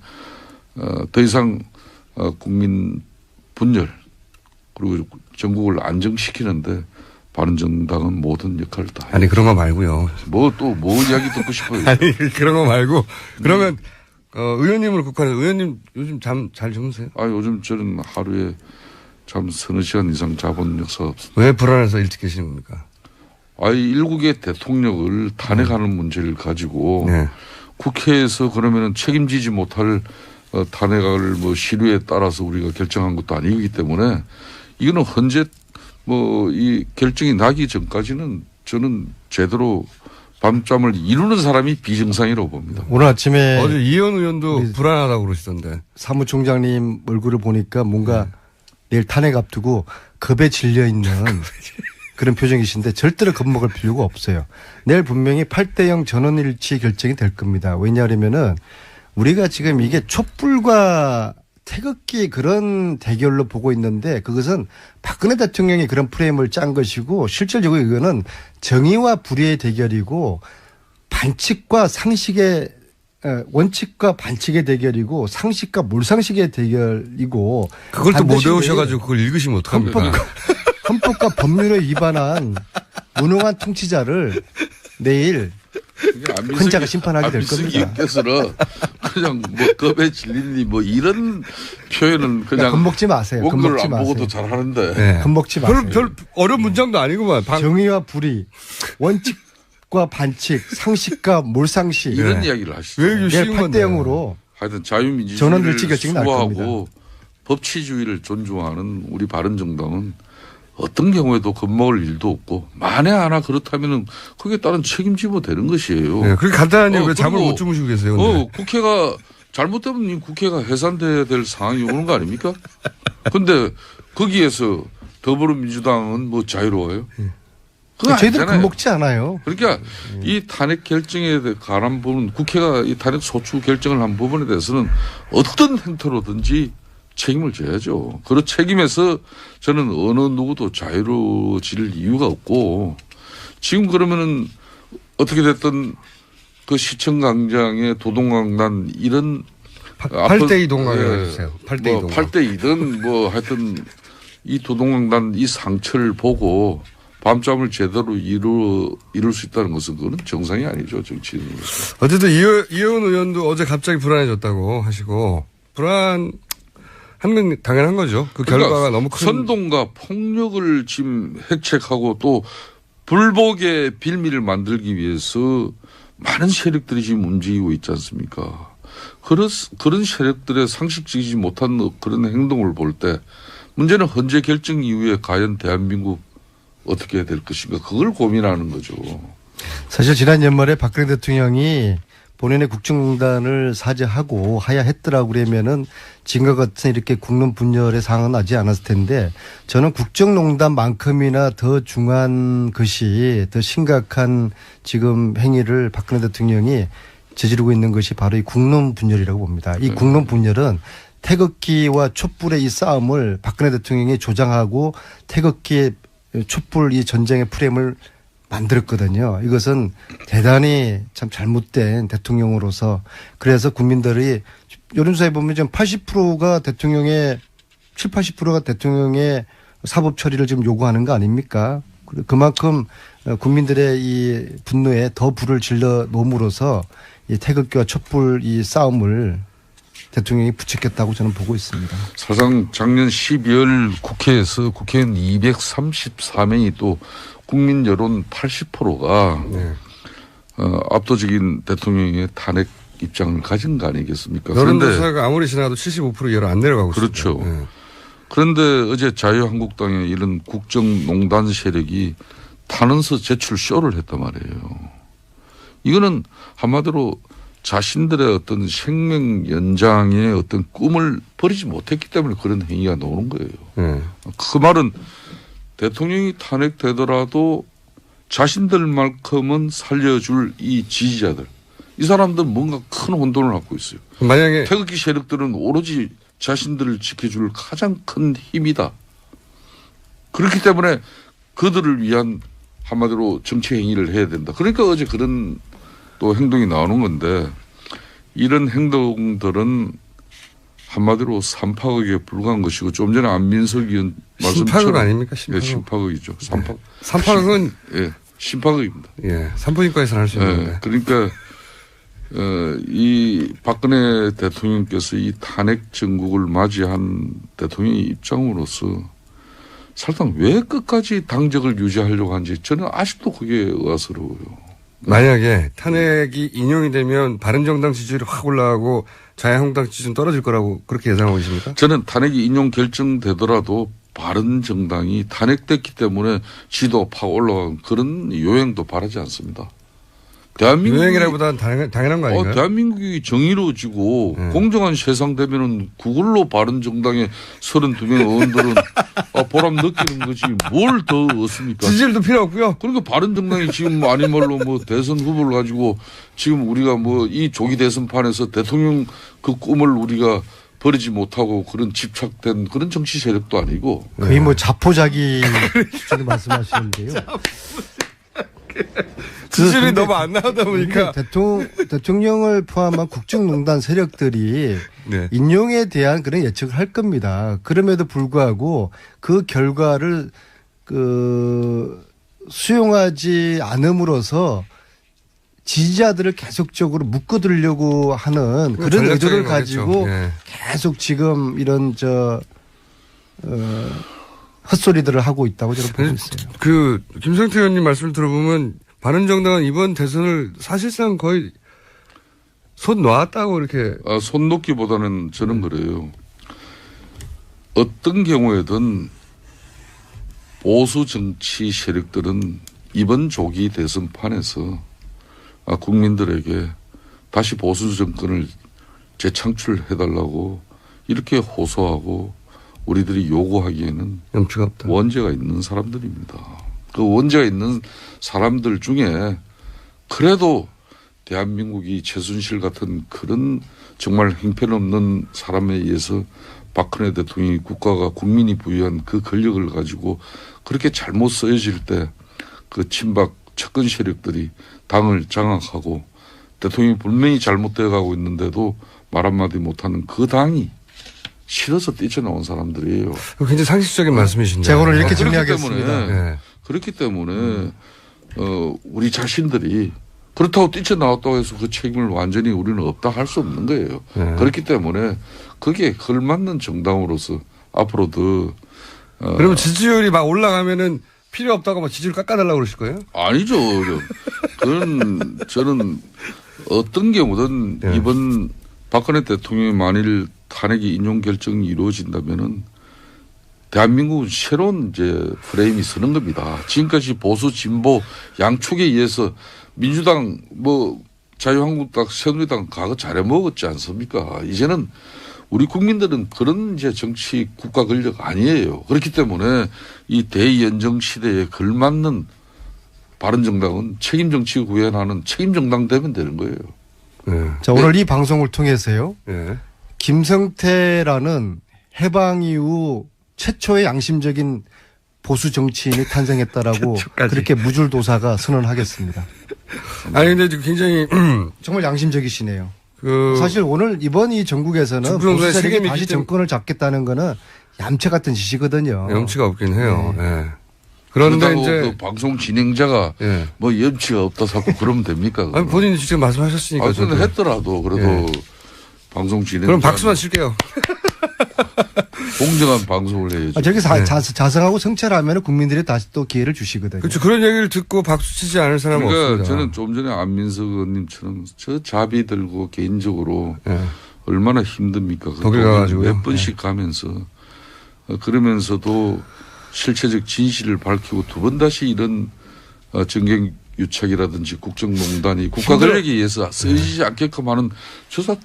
더 이상 국민 분열 그리고 전국을 안정시키는데 바른정당은 모든 역할을 다 해요. 아니 그런 거 말고요. 뭐 이야기 듣고 싶어요. 아니 그런 거 말고 그러면 의원님을 국한해서 의원님 요즘 잠 잘 주무세요? 요즘 저는 하루에 잠 서너 시간 이상 자본 역사 없습니다. 왜 불안해서 일찍 계시는 겁니까? 일국의 대통령을 탄핵하는 문제를 가지고 네. 국회에서 그러면은 책임지지 못할 탄핵을 뭐 시류에 따라서 우리가 결정한 것도 아니기 때문에 이거는 현재 이 결정이 나기 전까지는 저는 제대로 밤잠을 이루는 사람이 비정상이라고 봅니다. 오늘 아침에 어제 이현 의원도 불안하다고 그러시던데. 사무총장님 얼굴을 보니까 뭔가 내일 탄핵 앞두고 겁에 질려 있는 그런 표정이신데 절대로 겁먹을 필요가 없어요. 내일 분명히 8대0 전원일치 결정이 될 겁니다. 왜냐하면은 우리가 지금 이게 촛불과 태극기 그런 대결로 보고 있는데 그것은 박근혜 대통령이 그런 프레임을 짠 것이고 실질적으로 이거는 정의와 불의의 대결이고 반칙과 상식의 원칙과 반칙의 대결이고 상식과 몰상식의 대결이고 그걸 또 못 외우셔가지고 그걸 읽으시면 어떡합니까? 헌법과 법률에 위반한 무능한 통치자를 내일 헌자가 심판하게 될 겁니다. 안민석께서는 그냥 겁에 질리니 이런 표현은 그냥 겁먹지 마세요. 원고를 겁먹지 안 마세요. 보고도 잘하는데. 네. 겁먹지 마세요. 별 어려운 문장도 아니구만. 정의와 불의, 원칙과 반칙, 상식과 몰상식. 이런 이야기를 하시죠. 왜 내일 쉬운 건데. 8대0으로 하여튼 자유민주주의를 전원일치 결정이 날 겁니다. 수호하고 법치주의를 존중하는 우리 바른정당은 어떤 경우에도 겁먹을 일도 없고 만에 하나 그렇다면은 그게 따른 책임지면 되는 것이에요. 네, 그렇게 간단하니 왜 잠을 그리고 못 주무시고 계세요? 근데? 국회가 잘못되면 국회가 해산돼야 될 상황이 오는 거 아닙니까? 근데 거기에서 더불어민주당은 자유로워요? 그거 저희들 아니잖아요. 겁먹지 않아요. 그러니까 이 탄핵 결정에 관한 부분 국회가 이 탄핵 소추 결정을 한 부분에 대해서는 어떤 행태로든지 책임을 져야죠. 그 책임에서 저는 어느 누구도 자유로워질 이유가 없고 지금 그러면은 어떻게 됐든 그 시청광장의 도동강단 이런 8대2 동강이라고 해주세요. 8대2 동강. 8대2든 하여튼 이 도동강단 이 상처를 보고 밤잠을 제대로 이룰 수 있다는 것은 그거는 정상이 아니죠. 정치인으로서. 어쨌든 이현 의원도 어제 갑자기 불안해졌다고 하시고 불안하면 당연한 거죠. 그 결과가 너무 큰. 선동과 폭력을 지금 획책하고 또 불복의 빌미를 만들기 위해서 많은 세력들이 지금 움직이고 있지 않습니까? 그런 세력들의 상식적이지 못한 그런 행동을 볼 때 문제는 헌재 결정 이후에 과연 대한민국 어떻게 해야 될 것인가 그걸 고민하는 거죠. 사실 지난 연말에 박근혜 대통령이 본인의 국정농단을 사죄하고 하야했더라고 그러면은 지금과 같은 이렇게 국론 분열의 상황은 나지 않았을 텐데 저는 국정농단만큼이나 더 중요한 것이 더 심각한 지금 행위를 박근혜 대통령이 저지르고 있는 것이 바로 이 국론 분열이라고 봅니다. 이 국론 분열은 태극기와 촛불의 이 싸움을 박근혜 대통령이 조장하고 태극기의 촛불 이 전쟁의 프레임을 만들었거든요. 이것은 대단히 참 잘못된 대통령으로서 그래서 국민들이 여론조사에 보면 지금 80%가 대통령의 80%가 대통령의 사법 처리를 지금 요구하는 거 아닙니까? 그만큼 국민들의 이 분노에 더 불을 질러 놓음으로써 이 태극기와 촛불 이 싸움을 대통령이 부추겼다고 저는 보고 있습니다. 사실상 작년 12월 국회에서 국회의원 234명이 또 국민 여론 80%가 압도적인 대통령의 탄핵 입장을 가진 거 아니겠습니까? 여론조사가 아무리 지나도 75%로 안 내려가고 있습니다. 그렇죠. 네. 그런데 어제 자유한국당의 이런 국정농단 세력이 탄원서 제출 쇼를 했단 말이에요. 이거는 한마디로 자신들의 어떤 생명 연장의 어떤 꿈을 버리지 못했기 때문에 그런 행위가 나오는 거예요. 그 말은 대통령이 탄핵되더라도 자신들만큼은 살려줄 이 지지자들. 이 사람들은 뭔가 큰 혼돈을 갖고 있어요. 만약에 태극기 세력들은 오로지 자신들을 지켜줄 가장 큰 힘이다. 그렇기 때문에 그들을 위한 한마디로 정치 행위를 해야 된다. 그러니까 어제 그런 또 행동이 나오는 건데 이런 행동들은 한마디로 삼파극에 불과한 것이고 좀 전에 안민석 의원 말씀처럼 심파극 아닙니까? 예, 심파극. 심파극이죠. 삼파극은 예, 심파극입니다. 예, 산부인과에서는 할 수 있는데. 예, 그러니까 이 박근혜 대통령께서 이 탄핵 정국을 맞이한 대통령의 입장으로서 사실상 왜 끝까지 당적을 유지하려고 하는지 저는 아직도 그게 의아스러워요. 만약에 탄핵이 인용이 되면 바른정당 지지율이 확 올라가고 자유한국당 지지는 떨어질 거라고 그렇게 예상하고 계십니까? 저는 탄핵이 인용 결정되더라도 바른정당이 탄핵됐기 때문에 지도 팍 올라간 그런 요행도 바라지 않습니다. 대한민국 유행이라보다는 당연한 거 아닌가요? 대한민국이 정의로워지고 공정한 세상 되면은 그걸로 바른정당의 32명의 의원들은 보람 느끼는 거지 뭘 더 얻습니까? 지지율도 필요 없고요. 그러니까 바른정당이 지금 아닌 말로 뭐 대선 후보를 가지고 지금 우리가 뭐 이 조기 대선판에서 대통령 그 꿈을 우리가 버리지 못하고 그런 집착된 그런 정치 세력도 아니고 거의 뭐 자포자기 수준을 말씀하시는데요. 지지율이 너무 안 나오다 보니까 대통령을 포함한 국정농단 세력들이 네. 인용에 대한 그런 예측을 할 겁니다. 그럼에도 불구하고 그 결과를 수용하지 않음으로써 지지자들을 계속적으로 묶어두려고 하는 그런 의도를 가지고 예. 계속 지금 이런 헛소리들을 하고 있다고 저는 보고 있어요. 그 김성태 의원님 말씀을 들어보면 바른정당은 이번 대선을 사실상 거의 손 놨다고 이렇게. 손 놓기보다는 저는 그래요. 어떤 경우에든 보수 정치 세력들은 이번 조기 대선판에서 국민들에게 다시 보수 정권을 재창출해달라고 이렇게 호소하고 우리들이 요구하기에는 염치가 없다. 원죄가 있는 사람들입니다. 그 원죄가 있는 사람들 중에 그래도 대한민국이 최순실 같은 그런 정말 형편없는 사람에 의해서 박근혜 대통령이 국가가 국민이 부여한 그 권력을 가지고 그렇게 잘못 쓰여질 때 그 친박 측근 세력들이 당을 장악하고 대통령이 분명히 잘못되어 가고 있는데도 말 한마디 못하는 그 당이 싫어서 뛰쳐나온 사람들이에요. 굉장히 상식적인 말씀이신데. 제가 오늘 이렇게 정리하겠습니다. 네. 그렇기 때문에 우리 자신들이 그렇다고 뛰쳐나왔다고 해서 그 책임을 완전히 우리는 없다 할 수 없는 거예요. 네. 그렇기 때문에 그게 걸맞는 정당으로서 앞으로도 그러면 지지율이 막 올라가면은 필요 없다고 막 지지율 깎아달라고 그러실 거예요? 아니죠. 그건 저는 어떤 경우든 네. 이번 박근혜 대통령이 만일 탄핵이 인용 결정이 이루어진다면은 대한민국은 새로운 이제 프레임이 서는 겁니다. 지금까지 보수 진보 양쪽에 의해서 민주당 뭐 자유한국당 새누리당 과거 잘해 먹었지 않습니까? 이제는 우리 국민들은 그런 이제 정치 국가 권력 아니에요. 그렇기 때문에 이 대연정 시대에 걸맞는 바른정당은 책임 정치 구현하는 책임 정당 되면 되는 거예요. 네. 자, 오늘 이 방송을 통해서요. 네. 김성태라는 해방 이후 최초의 양심적인 보수 정치인이 탄생했다라고 그렇게 무줄도사가 선언하겠습니다. 아니 근데 굉장히 정말 양심적이시네요. 그 사실 오늘 이번 이 전국에서는 보수 세력이 다시 정권을 잡겠다는 거는 얌체 같은 짓이거든요. 염치가 없긴 해요. 네. 네. 그런데 이제 그 방송 진행자가 예. 뭐 염치가 없다 자꾸 그러면 됩니까? 아니, 본인이 직접 말씀하셨으니까. 저는 했더라도 그래도 방송 진행. 그럼 박수만 칠게요. 공정한 방송을 해야죠. 저렇게 자성하고 성찰하면 국민들이 다시 또 기회를 주시거든요. 그렇죠. 그런 얘기를 듣고 박수 치지 않을 사람은 그러니까 없습니다. 저는 좀 전에 안민석 의원님처럼 저 자비 들고 개인적으로 예. 얼마나 힘듭니까? 독일 가가지고요. 몇 번씩 가면서 그러면서도 실체적 진실을 밝히고 두 번 다시 이런 정경유착이라든지 국정농단이 국가 권력에 의해서 쓰여지지 않게끔 하는 조사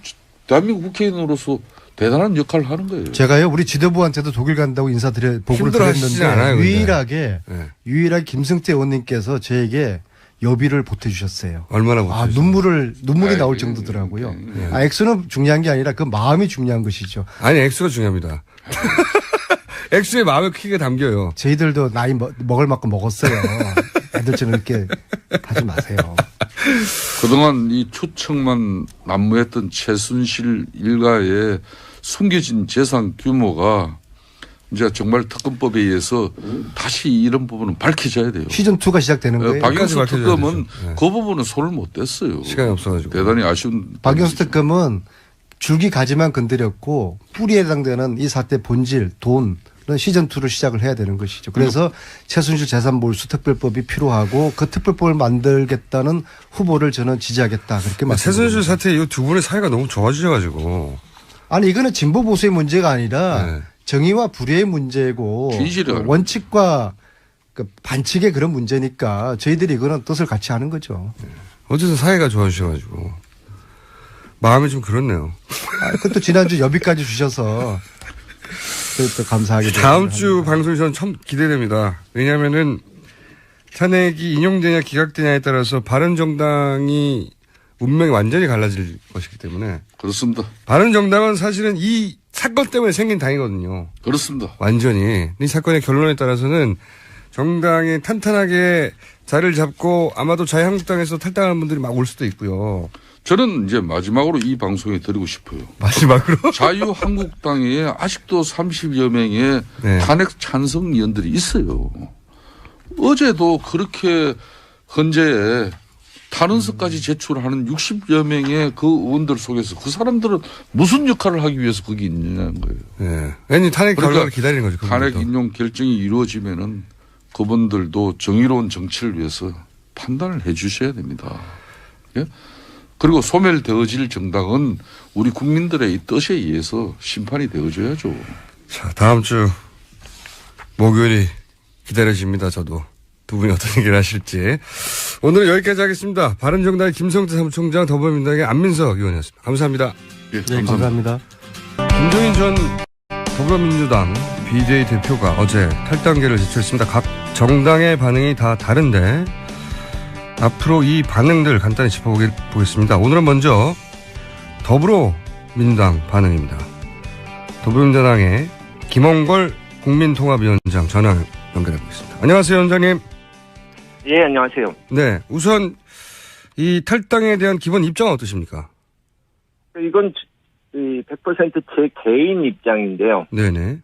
대한민국 국회의원으로서 대단한 역할을 하는 거예요. 제가요 우리 지도부한테도 독일 간다고 보고를 드렸는데 않아요, 유일하게 네. 김성태 의원님께서 저에게 여비를 보태주셨어요. 얼마나 보태주셨어요? 눈물이 나올 정도더라고요. 액수는 중요한 게 아니라 그 마음이 중요한 것이죠. 아니 액수가 중요합니다. 액수의 마음의 크기가 담겨요. 저희들도 나이 먹을 만큼 먹었어요. 애들처럼 이렇게 하지 마세요. 그동안 이 추측만 난무했던 최순실 일가의 숨겨진 재산 규모가 이제 정말 특검법에 의해서 다시 이런 부분은 밝혀져야 돼요. 시즌2가 시작되는 거예요. 박영수 특검은 그 부분은 손을 못 댔어요. 시간이 없어가지고. 대단히 아쉬운. 박영수 특검은 줄기 가지만 건드렸고 뿌리에 해당되는 이 사태 본질, 돈은 시즌2를 시작을 해야 되는 것이죠. 그래서 최순실 재산몰수 특별법이 필요하고 그 특별법을 만들겠다는 후보를 저는 지지하겠다. 그렇게 말씀드립니다. 최순실 사태 이 두 분의 사이가 너무 좋아지셔가지고. 아니 이거는 진보 보수의 문제가 아니라 네. 정의와 불의의 문제고 원칙과 그 반칙의 그런 문제니까 저희들이 이거는 뜻을 같이 하는 거죠. 어쨌든 사이가 좋아지셔가지고. 마음이 좀 그렇네요. 그것도 지난주 여비까지 주셔서 또 감사하게 다음 주 방송이 저는 참 기대됩니다. 왜냐하면은 탄핵이 인용되냐 기각되냐에 따라서 바른정당이 운명이 완전히 갈라질 것이기 때문에. 그렇습니다. 바른정당은 사실은 이 사건 때문에 생긴 당이거든요. 그렇습니다. 완전히. 이 사건의 결론에 따라서는 정당이 탄탄하게 자리를 잡고 아마도 자유한국당에서 탈당하는 분들이 막 올 수도 있고요. 저는 이제 마지막으로 이 방송에 드리고 싶어요. 마지막으로? 자유한국당에 아직도 30여 명의 네. 탄핵 찬성 의원들이 있어요. 어제도 그렇게 헌재에 탄원서까지 제출하는 60여 명의 그 의원들 속에서 그 사람들은 무슨 역할을 하기 위해서 거기 있느냐는 거예요. 네. 괜히 탄핵 그러니까 결과를 기다리는 거죠. 탄핵 인용 결정이 이루어지면은 그분들도 정의로운 정치를 위해서 판단을 해 주셔야 됩니다. 예? 그리고 소멸되어질 정당은 우리 국민들의 이 뜻에 의해서 심판이 되어줘야죠. 자, 다음 주 목요일이 기다려집니다. 저도. 두 분이 어떤 얘기를 하실지. 오늘은 여기까지 하겠습니다. 바른정당의 김성태 사무총장, 더불어민주당의 안민석 의원이었습니다. 감사합니다. 예, 네, 감사합니다. 김종인 전 더불어민주당 비대위 대표가 어제 탈당계를 제출했습니다. 각 정당의 반응이 다 다른데 앞으로 이 반응들 간단히 짚어보겠습니다. 오늘은 먼저 더불어민주당 반응입니다. 더불어민주당의 김홍걸 국민통합위원장 전화 연결해보겠습니다. 안녕하세요, 위원장님. 예, 안녕하세요. 네, 우선 이 탈당에 대한 기본 입장은 어떠십니까? 이건 100% 제 개인 입장인데요. 네네.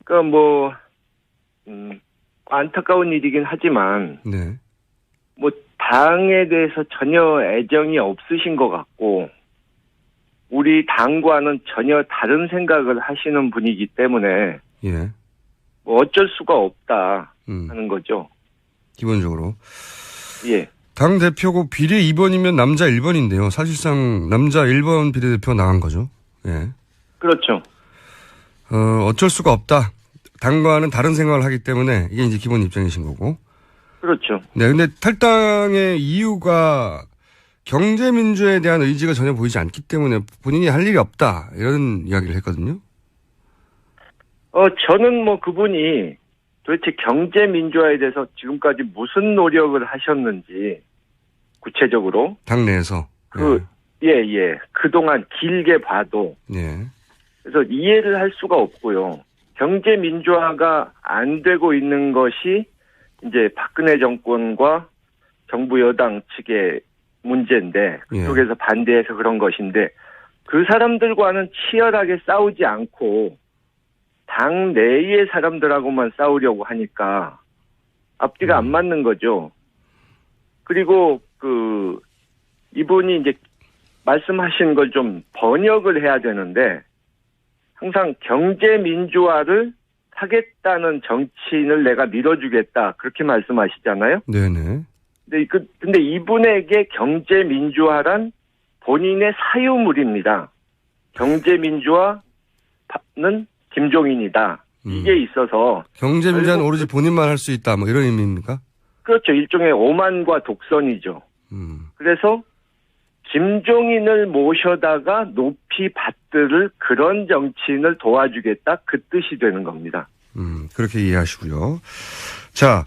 그러니까 뭐 안타까운 일이긴 하지만 네. 뭐 당에 대해서 전혀 애정이 없으신 것 같고 우리 당과는 전혀 다른 생각을 하시는 분이기 때문에 예. 뭐 어쩔 수가 없다 하는 거죠. 기본적으로. 예. 당 대표고 비례 2번이면 남자 1번인데요. 사실상 남자 1번 비례대표가 나간 거죠. 예. 그렇죠. 어쩔 수가 없다. 당과는 다른 생각을 하기 때문에 이게 이제 기본 입장이신 거고. 그렇죠. 네. 근데 탈당의 이유가 경제민주에 대한 의지가 전혀 보이지 않기 때문에 본인이 할 일이 없다. 이런 이야기를 했거든요. 저는 뭐 그분이 도대체 경제 민주화에 대해서 지금까지 무슨 노력을 하셨는지 구체적으로 당내에서. 예. 그동안 길게 봐도 예. 그래서 이해를 할 수가 없고요. 경제 민주화가 안 되고 있는 것이 이제 박근혜 정권과 정부 여당 측의 문제인데 그쪽에서 반대해서 그런 것인데 그 사람들과는 치열하게 싸우지 않고 당 내의 사람들하고만 싸우려고 하니까 앞뒤가 안 맞는 거죠. 그리고 이분이 이제 말씀하신 걸 좀 번역을 해야 되는데 항상 경제 민주화를 하겠다는 정치인을 내가 밀어주겠다 그렇게 말씀하시잖아요. 네네. 근데 이분에게 경제 민주화란 본인의 사유물입니다. 경제 민주화는 김종인이다. 이게 있어서 경제민주화는 오로지 본인만 할 수 있다. 뭐 이런 의미입니까? 그렇죠. 일종의 오만과 독선이죠. 그래서 김종인을 모셔다가 높이 받들을 그런 정치인을 도와주겠다. 그 뜻이 되는 겁니다. 그렇게 이해하시고요. 자,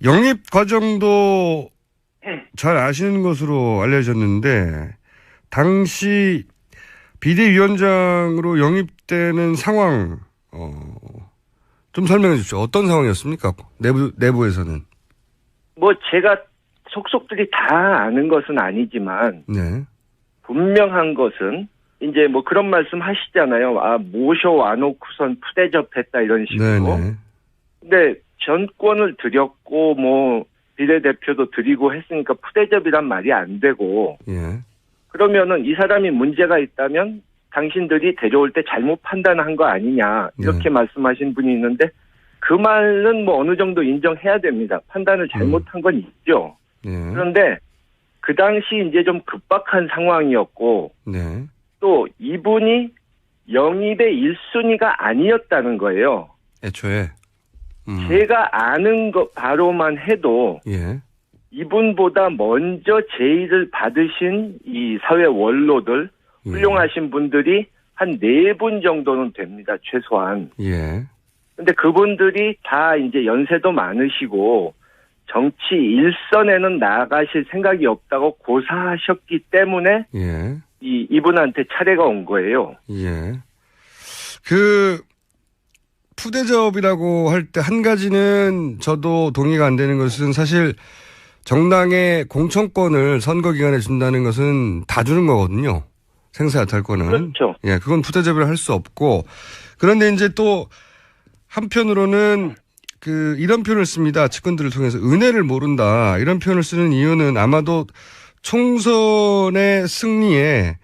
영입 과정도 잘 아시는 것으로 알려졌는데 당시 비대위원장으로 영입되는 상황 좀 설명해 주십시오. 어떤 상황이었습니까? 내부에서는. 뭐 제가 속속들이 다 아는 것은 아니지만 네. 분명한 것은 이제 뭐 그런 말씀 하시잖아요. 아, 모셔와놓고선 푸대접했다 이런 식으로. 네네. 근데 전권을 드렸고 뭐 비례대표도 드리고 했으니까 푸대접이란 말이 안 되고 예. 그러면은 이 사람이 문제가 있다면 당신들이 데려올 때 잘못 판단한 거 아니냐 이렇게 말씀하신 분이 있는데 그 말은 뭐 어느 정도 인정해야 됩니다. 판단을 잘못한 건 있죠. 예. 그런데 그 당시 이제 좀 급박한 상황이었고 네. 또 이분이 영입의 1순위가 아니었다는 거예요. 애초에. 제가 아는 것 바로만 해도 예. 이분보다 먼저 제의를 받으신 이 사회 원로들 예. 훌륭하신 분들이 한 4분 정도는 됩니다. 최소한. 예. 근데 그분들이 다 이제 연세도 많으시고 정치 일선에는 나가실 생각이 없다고 고사하셨기 때문에 예. 이분한테 차례가 온 거예요. 예. 그 푸대접이라고 할 때 한 가지는 저도 동의가 안 되는 것은 사실 정당의 공천권을 선거 기간에 준다는 것은 다 주는 거거든요. 생사야탈권은. 그렇죠. 예, 그건 푸대접을 할 수 없고 그런데 이제 또 한편으로는 그 이런 표현을 씁니다. 측근들을 통해서 은혜를 모른다. 이런 표현을 쓰는 이유는 아마도 총선의 승리에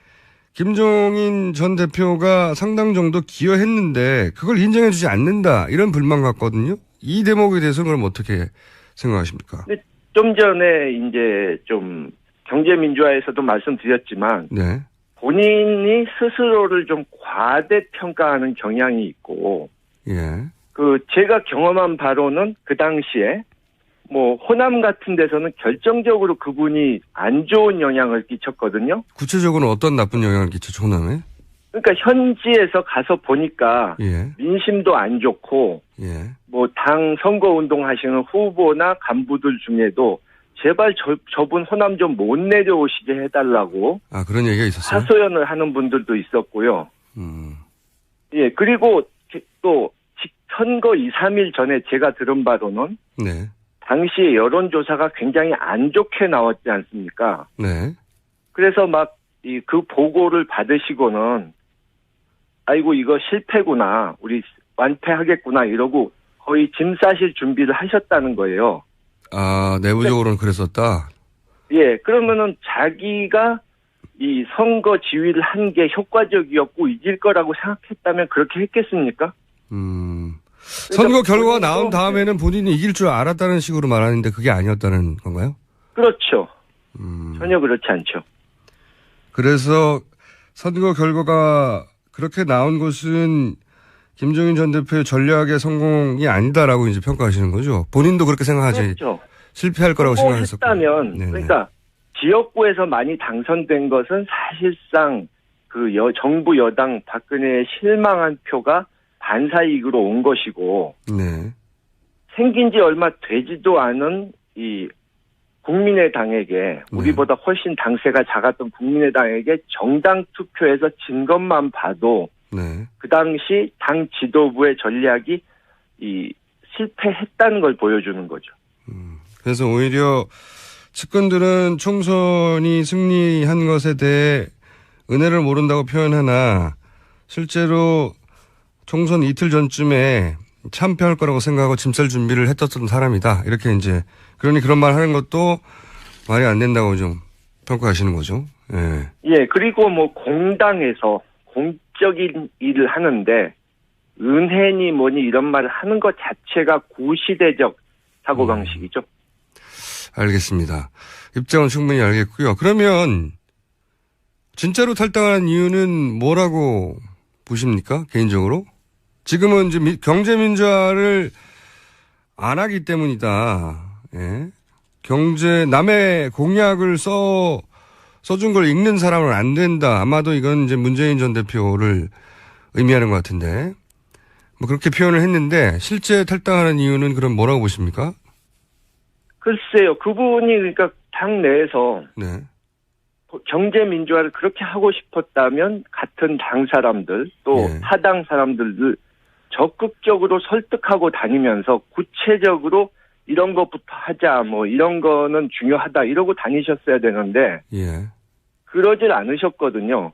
김종인 전 대표가 상당 정도 기여했는데 그걸 인정해 주지 않는다. 이런 불만 같거든요. 이 대목에 대해서는 그럼 어떻게 생각하십니까? 좀 전에 이제 좀 경제민주화에서도 말씀드렸지만 네. 본인이 스스로를 좀 과대평가하는 경향이 있고 예. 그 제가 경험한 바로는 그 당시에 뭐 호남 같은 데서는 결정적으로 그분이 안 좋은 영향을 끼쳤거든요. 구체적으로 어떤 나쁜 영향을 끼쳤죠, 호남에? 그러니까 현지에서 가서 보니까 예. 민심도 안 좋고 예. 뭐 당 선거운동 하시는 후보나 간부들 중에도 제발 저분 호남 좀 못 내려오시게 해달라고 아, 그런 얘기가 있었어요? 하소연을 하는 분들도 있었고요. 예, 그리고 또 선거 2, 3일 전에 제가 들은 바로는 네. 당시에 여론조사가 굉장히 안 좋게 나왔지 않습니까? 네. 그래서 막 그 보고를 받으시고는 아이고 이거 실패구나 우리 완패하겠구나 이러고 거의 짐 싸실 준비를 하셨다는 거예요. 아, 내부적으로는 그랬었다? 예, 그러면은 자기가 이 선거 지휘를 한 게 효과적이었고 이길 거라고 생각했다면 그렇게 했겠습니까? 선거 결과가 나온 다음에는 본인이 이길 줄 알았다는 식으로 말하는데 그게 아니었다는 건가요? 그렇죠. 전혀 그렇지 않죠. 그래서 선거 결과가 그렇게 나온 것은 김종인 전 대표의 전략의 성공이 아니다라고 이제 평가하시는 거죠. 본인도 그렇게 생각하지. 그렇죠. 실패할 거라고 생각했었고. 했다면 그러니까 지역구에서 많이 당선된 것은 사실상 그 정부 여당 박근혜의 실망한 표가 반사이익으로 온 것이고 네. 생긴 지 얼마 되지도 않은 이 국민의당에게 우리보다 훨씬 당세가 작았던 국민의당에게 정당 투표에서 진 것만 봐도 네. 그 당시 당 지도부의 전략이 이 실패했다는 걸 보여주는 거죠. 그래서 오히려 측근들은 총선이 승리한 것에 대해 은혜를 모른다고 표현하나 실제로 총선 이틀 전쯤에 참패할 거라고 생각하고 짐쌀 준비를 했었던 사람이다. 이렇게 이제 그러니 그런 말 하는 것도 말이 안 된다고 좀 평가하시는 거죠. 예. 예, 그리고 뭐 공당에서 공적인 일을 하는데 은혜니 뭐니 이런 말을 하는 것 자체가 구시대적 사고방식이죠. 알겠습니다. 입장은 충분히 알겠고요. 그러면 진짜로 탈당한 이유는 뭐라고 보십니까? 개인적으로? 지금은 이제 경제민주화를 안 하기 때문이다. 예. 남의 공약을 써준 걸 읽는 사람은 안 된다. 아마도 이건 이제 문재인 전 대표를 의미하는 것 같은데. 뭐 그렇게 표현을 했는데 실제 탈당하는 이유는 그럼 뭐라고 보십니까? 글쎄요. 그분이 그러니까 당 내에서 네. 경제민주화를 그렇게 하고 싶었다면 같은 당 사람들 또 예. 타당 사람들을 적극적으로 설득하고 다니면서 구체적으로 이런 것부터 하자, 뭐 이런 거는 중요하다 이러고 다니셨어야 되는데 예. 그러질 않으셨거든요.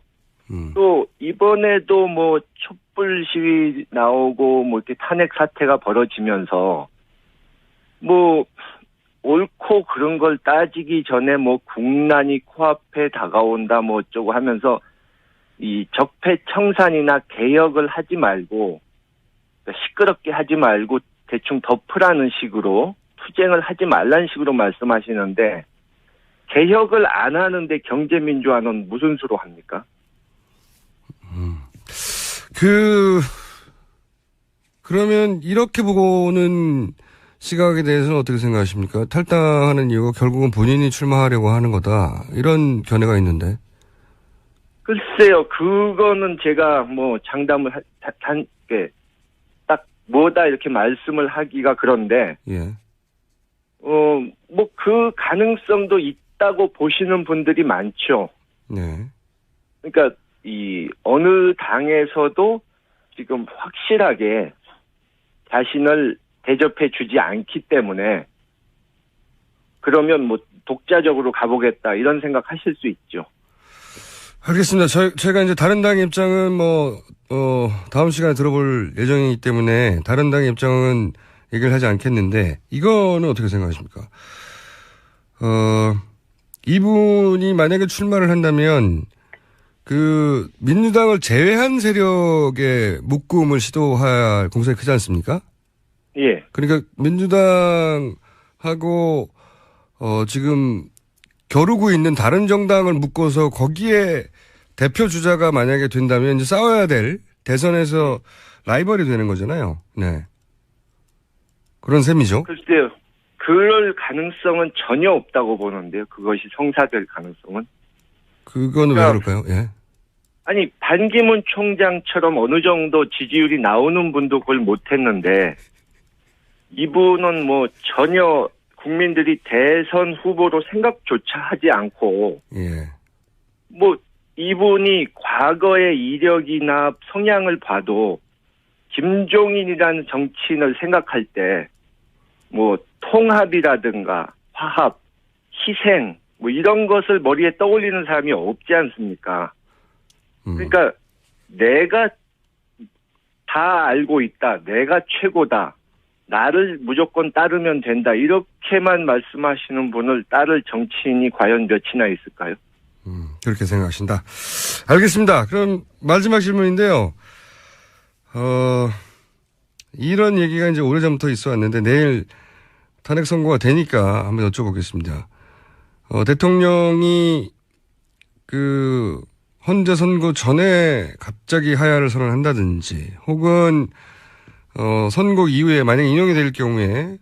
또 이번에도 뭐 촛불 시위 나오고 뭐 이렇게 탄핵 사태가 벌어지면서 뭐 옳고 그런 걸 따지기 전에 뭐 국난이 코앞에 다가온다 뭐 어쩌고 하면서 이 적폐청산이나 개혁을 하지 말고 시끄럽게 하지 말고 대충 덮으라는 식으로 투쟁을 하지 말라는 식으로 말씀하시는데 개혁을 안 하는데 경제민주화는 무슨 수로 합니까? 그러면 이렇게 보고는 시각에 대해서는 어떻게 생각하십니까? 탈당하는 이유가 결국은 본인이 출마하려고 하는 거다. 이런 견해가 있는데. 글쎄요, 그거는 제가 뭐 장담을 딱 뭐다 이렇게 말씀을 하기가 그런데, 예. 뭐 그 가능성도 있다고 보시는 분들이 많죠. 네. 그러니까 이 어느 당에서도 지금 확실하게 자신을 대접해 주지 않기 때문에 그러면 뭐 독자적으로 가보겠다 이런 생각하실 수 있죠. 알겠습니다. 제가 이제 다른 당의 입장은 다음 시간에 들어볼 예정이기 때문에 다른 당의 입장은 얘기를 하지 않겠는데 이거는 어떻게 생각하십니까? 이분이 만약에 출마를 한다면 그 민주당을 제외한 세력의 묶음을 시도할 공산이 크지 않습니까? 예. 그러니까 민주당하고 지금 겨루고 있는 다른 정당을 묶어서 거기에 대표 주자가 만약에 된다면 이제 싸워야 될 대선에서 라이벌이 되는 거잖아요. 네. 그런 셈이죠. 글쎄요. 그럴 가능성은 전혀 없다고 보는데요. 그것이 성사될 가능성은. 그거는 왜 그럴까요? 예. 아니 반기문 총장처럼 어느 정도 지지율이 나오는 분도 그걸 못했는데 이분은 뭐 전혀 국민들이 대선 후보로 생각조차 하지 않고 예. 뭐 이분이 과거의 이력이나 성향을 봐도 김종인이라는 정치인을 생각할 때 뭐 통합이라든가 화합, 희생 뭐 이런 것을 머리에 떠올리는 사람이 없지 않습니까? 그러니까 내가 다 알고 있다. 내가 최고다. 나를 무조건 따르면 된다. 이렇게만 말씀하시는 분을 따를 정치인이 과연 몇이나 있을까요? 그렇게 생각하신다. 알겠습니다. 그럼 마지막 질문인데요. 이런 얘기가 이제 오래전부터 있어 왔는데 내일 탄핵 선고가 되니까 한번 여쭤보겠습니다. 대통령이 그 헌재 선고 전에 갑자기 하야를 선언한다든지 혹은 선고 이후에 만약 인용이 될 경우에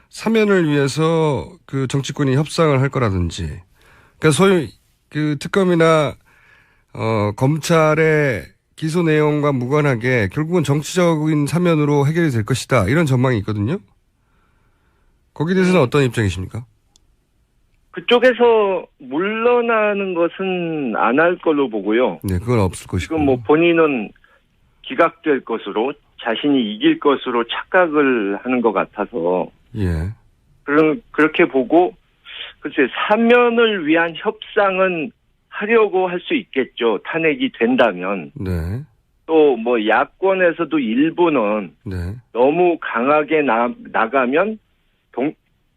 사면을 위해서 그 정치권이 협상을 할 거라든지 그러니까 소위 그 특검이나 검찰의 기소 내용과 무관하게 결국은 정치적인 사면으로 해결이 될 것이다. 이런 전망이 있거든요. 거기에 대해서는 어떤 입장이십니까? 그쪽에서 물러나는 것은 안 할 걸로 보고요. 네, 그건 없을 것이고. 지금 뭐 본인은 기각될 것으로 자신이 이길 것으로 착각을 하는 것 같아서. 예. 그렇게 보고 글쎄 사면을 위한 협상은 하려고 할 수 있겠죠. 탄핵이 된다면. 네. 또 뭐 야권에서도 일부는 네. 너무 강하게 나가면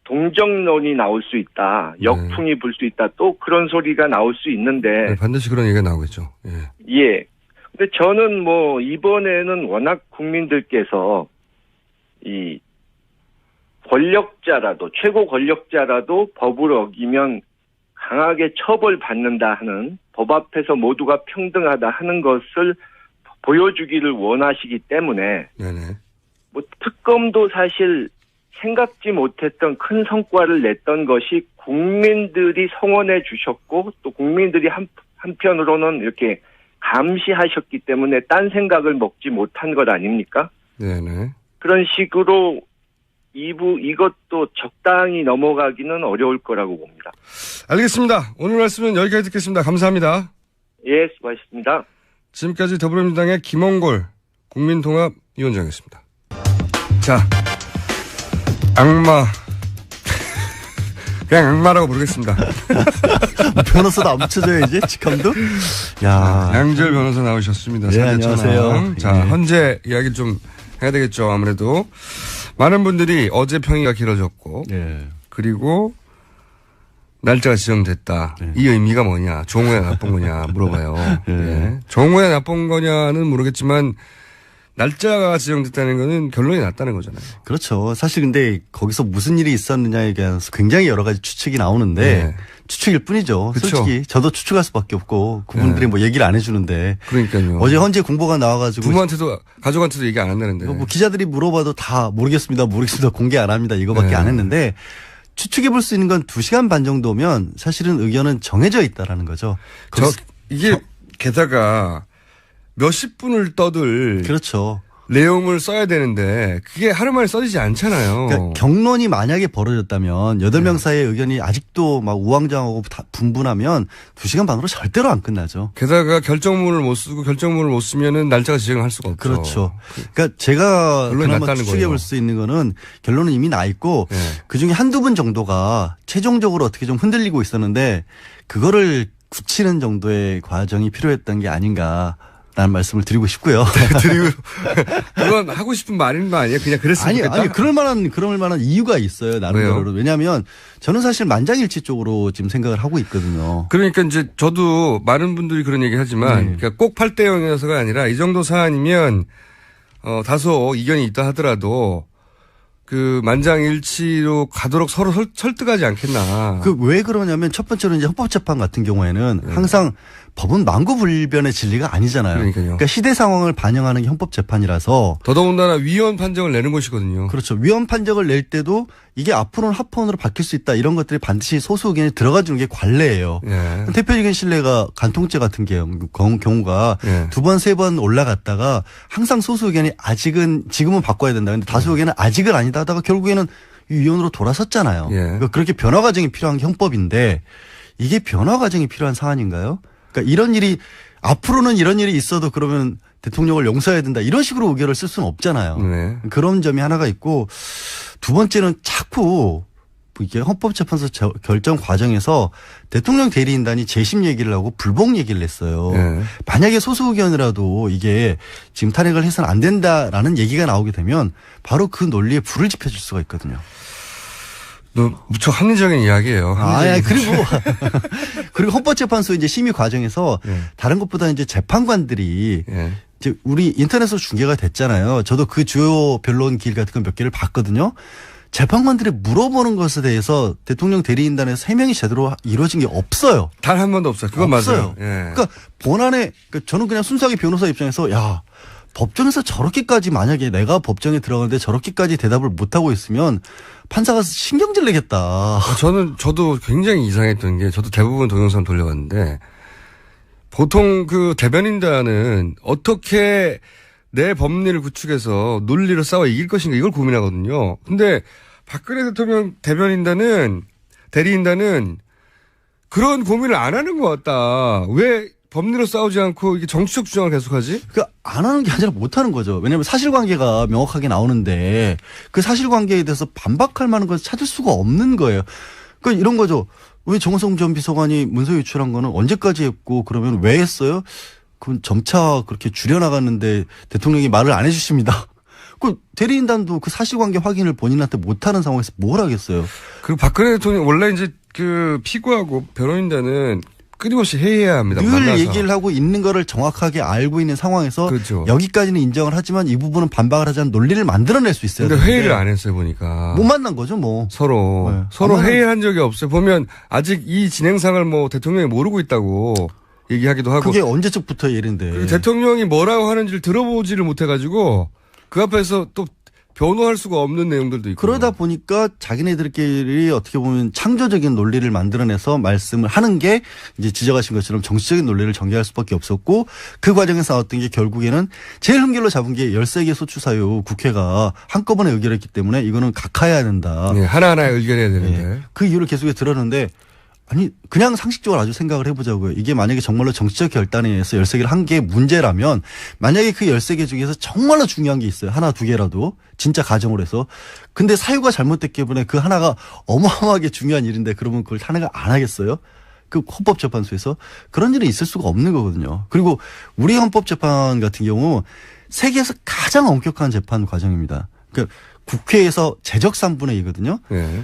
동정론이 나올 수 있다. 역풍이 불 수 있다. 또 그런 소리가 나올 수 있는데. 네, 반드시 그런 얘기가 나오겠죠. 예. 예. 근데 저는 뭐 이번에는 워낙 국민들께서 이 권력자라도 최고 권력자라도 법을 어기면 강하게 처벌받는다 하는 법 앞에서 모두가 평등하다 하는 것을 보여주기를 원하시기 때문에 네네. 뭐 특검도 사실 생각지 못했던 큰 성과를 냈던 것이 국민들이 성원해 주셨고 또 국민들이 한편으로는 이렇게 감시하셨기 때문에 딴 생각을 먹지 못한 것 아닙니까? 네네. 그런 식으로 이것도 적당히 넘어가기는 어려울 거라고 봅니다. 알겠습니다. 오늘 말씀은 여기까지 듣겠습니다. 감사합니다. 예, 수고하셨습니다. 지금까지 더불어민주당의 김홍골 국민통합위원장이었습니다. 자, 악마 그냥 악마라고 부르겠습니다. 변호사도 안 붙여줘요 이제 직함도. 야, 양절 변호사 나오셨습니다. 네, 안녕하세요. 자, 네. 헌재 이야기 좀 해야 되겠죠. 아무래도 많은 분들이 어제 평의가 길어졌고 네. 그리고 날짜가 지정됐다. 네. 이 의미가 뭐냐? 좋은 거냐 나쁜 거냐 물어봐요. 네. 네. 좋은 거냐 나쁜 거냐는 모르겠지만 날짜가 지정됐다는 거는 결론이 났다는 거잖아요. 그렇죠. 사실 근데 거기서 무슨 일이 있었느냐에 대해서 굉장히 여러 가지 추측이 나오는데 네. 추측일 뿐이죠. 그쵸. 솔직히 저도 추측할 수밖에 없고 그분들이 네. 뭐 얘기를 안 해주는데 그러니까요. 어제 헌재 공보가 나와가지고 부모한테도 가족한테도 얘기 안 한다는데. 뭐 기자들이 물어봐도 다 모르겠습니다. 공개 안 합니다. 이거밖에 네. 안 했는데 추측해 볼 수 있는 건 2시간 반 정도면 사실은 의견은 정해져 있다라는 거죠. 이게 게다가 몇십 분을 떠들 그렇죠. 내용을 써야 되는데 그게 하루 만에 써지지 않잖아요. 그러니까 경론이 만약에 벌어졌다면 8명 사이의 의견이 아직도 막 우왕좌왕하고 다 분분하면 2시간 반으로 절대로 안 끝나죠. 게다가 결정문을 못 쓰고 결정문을 못 쓰면은 날짜가 지정을 할 수가 없죠. 그렇죠. 그러니까 제가 결론이 그나마 났다는 추측해 거예요. 볼 수 있는 거는 결론은 이미 나 있고 네. 그중에 한두 분 정도가 최종적으로 어떻게 좀 흔들리고 있었는데 그거를 굳히는 정도의 과정이 필요했던 게 아닌가. 라는 말씀을 드리고 싶고요. 그리고 그건 하고 싶은 말인 거 아니에요? 그냥 그랬으면 좋겠다. 아니, 그럴 만한 이유가 있어요. 나름대로. 왜냐하면 저는 사실 만장일치 쪽으로 지금 생각을 하고 있거든요. 그러니까 이제 저도 많은 분들이 그런 얘기 하지만 네. 그러니까 꼭 8대 0이어서가 아니라 이 정도 사안이면 다소 이견이 있다 하더라도 그 만장일치로 가도록 서로 설득하지 않겠나. 그 왜 그러냐면 첫 번째로 이제 헌법재판 같은 경우에는 항상 법은 만고불변의 진리가 아니잖아요. 그러니까요. 그러니까 시대 상황을 반영하는 게 헌법재판이라서 더더군다나 위헌 판정을 내는 것이거든요. 그렇죠. 위헌 판정을 낼 때도 이게 앞으로는 합헌으로 바뀔 수 있다 이런 것들이 반드시 소수 의견이 들어가 주는 게 관례예요. 예. 대표적인 신뢰가 간통죄 같은 경우가 예. 2번, 3번 올라갔다가 항상 소수 의견이 지금은 바꿔야 된다. 근데 다수 의견은 아직은 아니다 하다가 결국에는 위헌으로 돌아섰잖아요. 예. 그러니까 그렇게 변화 과정이 필요한 게 헌법인데 이게 변화 과정이 필요한 사안인가요? 그러니까 이런 일이 앞으로는 이런 일이 있어도 그러면 대통령을 용서해야 된다 이런 식으로 의견을 쓸 수는 없잖아요. 네. 그런 점이 하나가 있고 두 번째는 자꾸 이게 헌법재판소 결정 과정에서 대통령 대리인단이 재심 얘기를 하고 불복 얘기를 했어요. 네. 만약에 소수 의견이라도 이게 지금 탄핵을 해서는 안 된다라는 얘기가 나오게 되면 바로 그 논리에 불을 지펴줄 수가 있거든요. 무척 합리적인 이야기예요. 그리고 헌법재판소 이제 심의 과정에서 다른 것보다 이제 재판관들이 예. 이제 우리 인터넷으로 중계가 됐잖아요. 저도 그 주요 변론 길 같은 거 몇 개를 봤거든요. 재판관들이 물어보는 것에 대해서 대통령 대리인단에서 해명이 제대로 이루어진 게 없어요. 단 한 번도 없어요. 그건 없어요. 맞아요. 예. 그러니까 본안에 저는 그냥 순수하게 변호사 입장에서 야 법정에서 저렇게까지 만약에 내가 법정에 들어가는데 저렇게까지 대답을 못 하고 있으면 판사가 신경질 내겠다. 저도 굉장히 이상했던 게 저도 대부분 동영상 돌려봤는데 보통 그 대변인단은 어떻게 내 법리를 구축해서 논리로 싸워 이길 것인가 이걸 고민하거든요. 근데 박근혜 대통령 대리인단은 그런 고민을 안 하는 것 같다. 왜 법리로 싸우지 않고 이게 정치적 주장을 계속하지? 그러니까 안 하는 게 아니라 못 하는 거죠. 왜냐하면 사실관계가 명확하게 나오는데 그 사실관계에 대해서 반박할 만한 것을 찾을 수가 없는 거예요. 그러니까 이런 거죠. 왜 정호성 전 비서관이 문서 유출한 거는 언제까지 했고 그러면 왜 했어요? 그건 점차 그렇게 줄여나갔는데 대통령이 말을 안 해주십니다. 그 대리인단도 그 사실관계 확인을 본인한테 못하는 상황에서 뭘 하겠어요. 그리고 박근혜 대통령 원래 이제 그 피고하고 변호인단은 끊임없이 회의해야 합니다. 늘 만나서. 얘기를 하고 있는 거를 정확하게 알고 있는 상황에서 그렇죠. 여기까지는 인정을 하지만 이 부분은 반박을 하지 않는 논리를 만들어낼 수 있어요. 근데 회의를 안 했어요 보니까. 못 만난 거죠 뭐. 서로 네. 서로 회의를 한 적이 없어요. 보면 아직 이 진행상을 뭐 대통령이 모르고 있다고 얘기하기도 하고. 그게 언제적부터 일인데. 그리고 대통령이 뭐라고 하는지를 들어보지를 못해가지고 그 앞에서 또 변호할 수가 없는 내용들도 있고. 그러다 보니까 자기네들끼리 어떻게 보면 창조적인 논리를 만들어내서 말씀을 하는 게 이제 지적하신 것처럼 정치적인 논리를 전개할 수밖에 없었고 그 과정에서 나왔던 게 결국에는 제일 흠결로 잡은 게 13개 소추 사유 국회가 한꺼번에 의결했기 때문에 이거는 각하해야 된다. 네, 하나하나 의견해야 되는데. 네. 그 이유를 계속해서 들었는데 아니 그냥 상식적으로 아주 생각을 해보자고요. 이게 만약에 정말로 정치적 결단에 의해서 13개를 한 게 문제라면 만약에 그 13개 중에서 정말로 중요한 게 있어요. 하나 두 개라도 진짜 가정을 해서. 근데 사유가 잘못됐기 때문에 그 하나가 어마어마하게 중요한 일인데 그러면 그걸 탄핵을 안 하겠어요? 그 헌법재판소에서 그런 일은 있을 수가 없는 거거든요. 그리고 우리 헌법재판 같은 경우 세계에서 가장 엄격한 재판 과정입니다. 그러니까 국회에서 제적 3분의 2거든요. 네.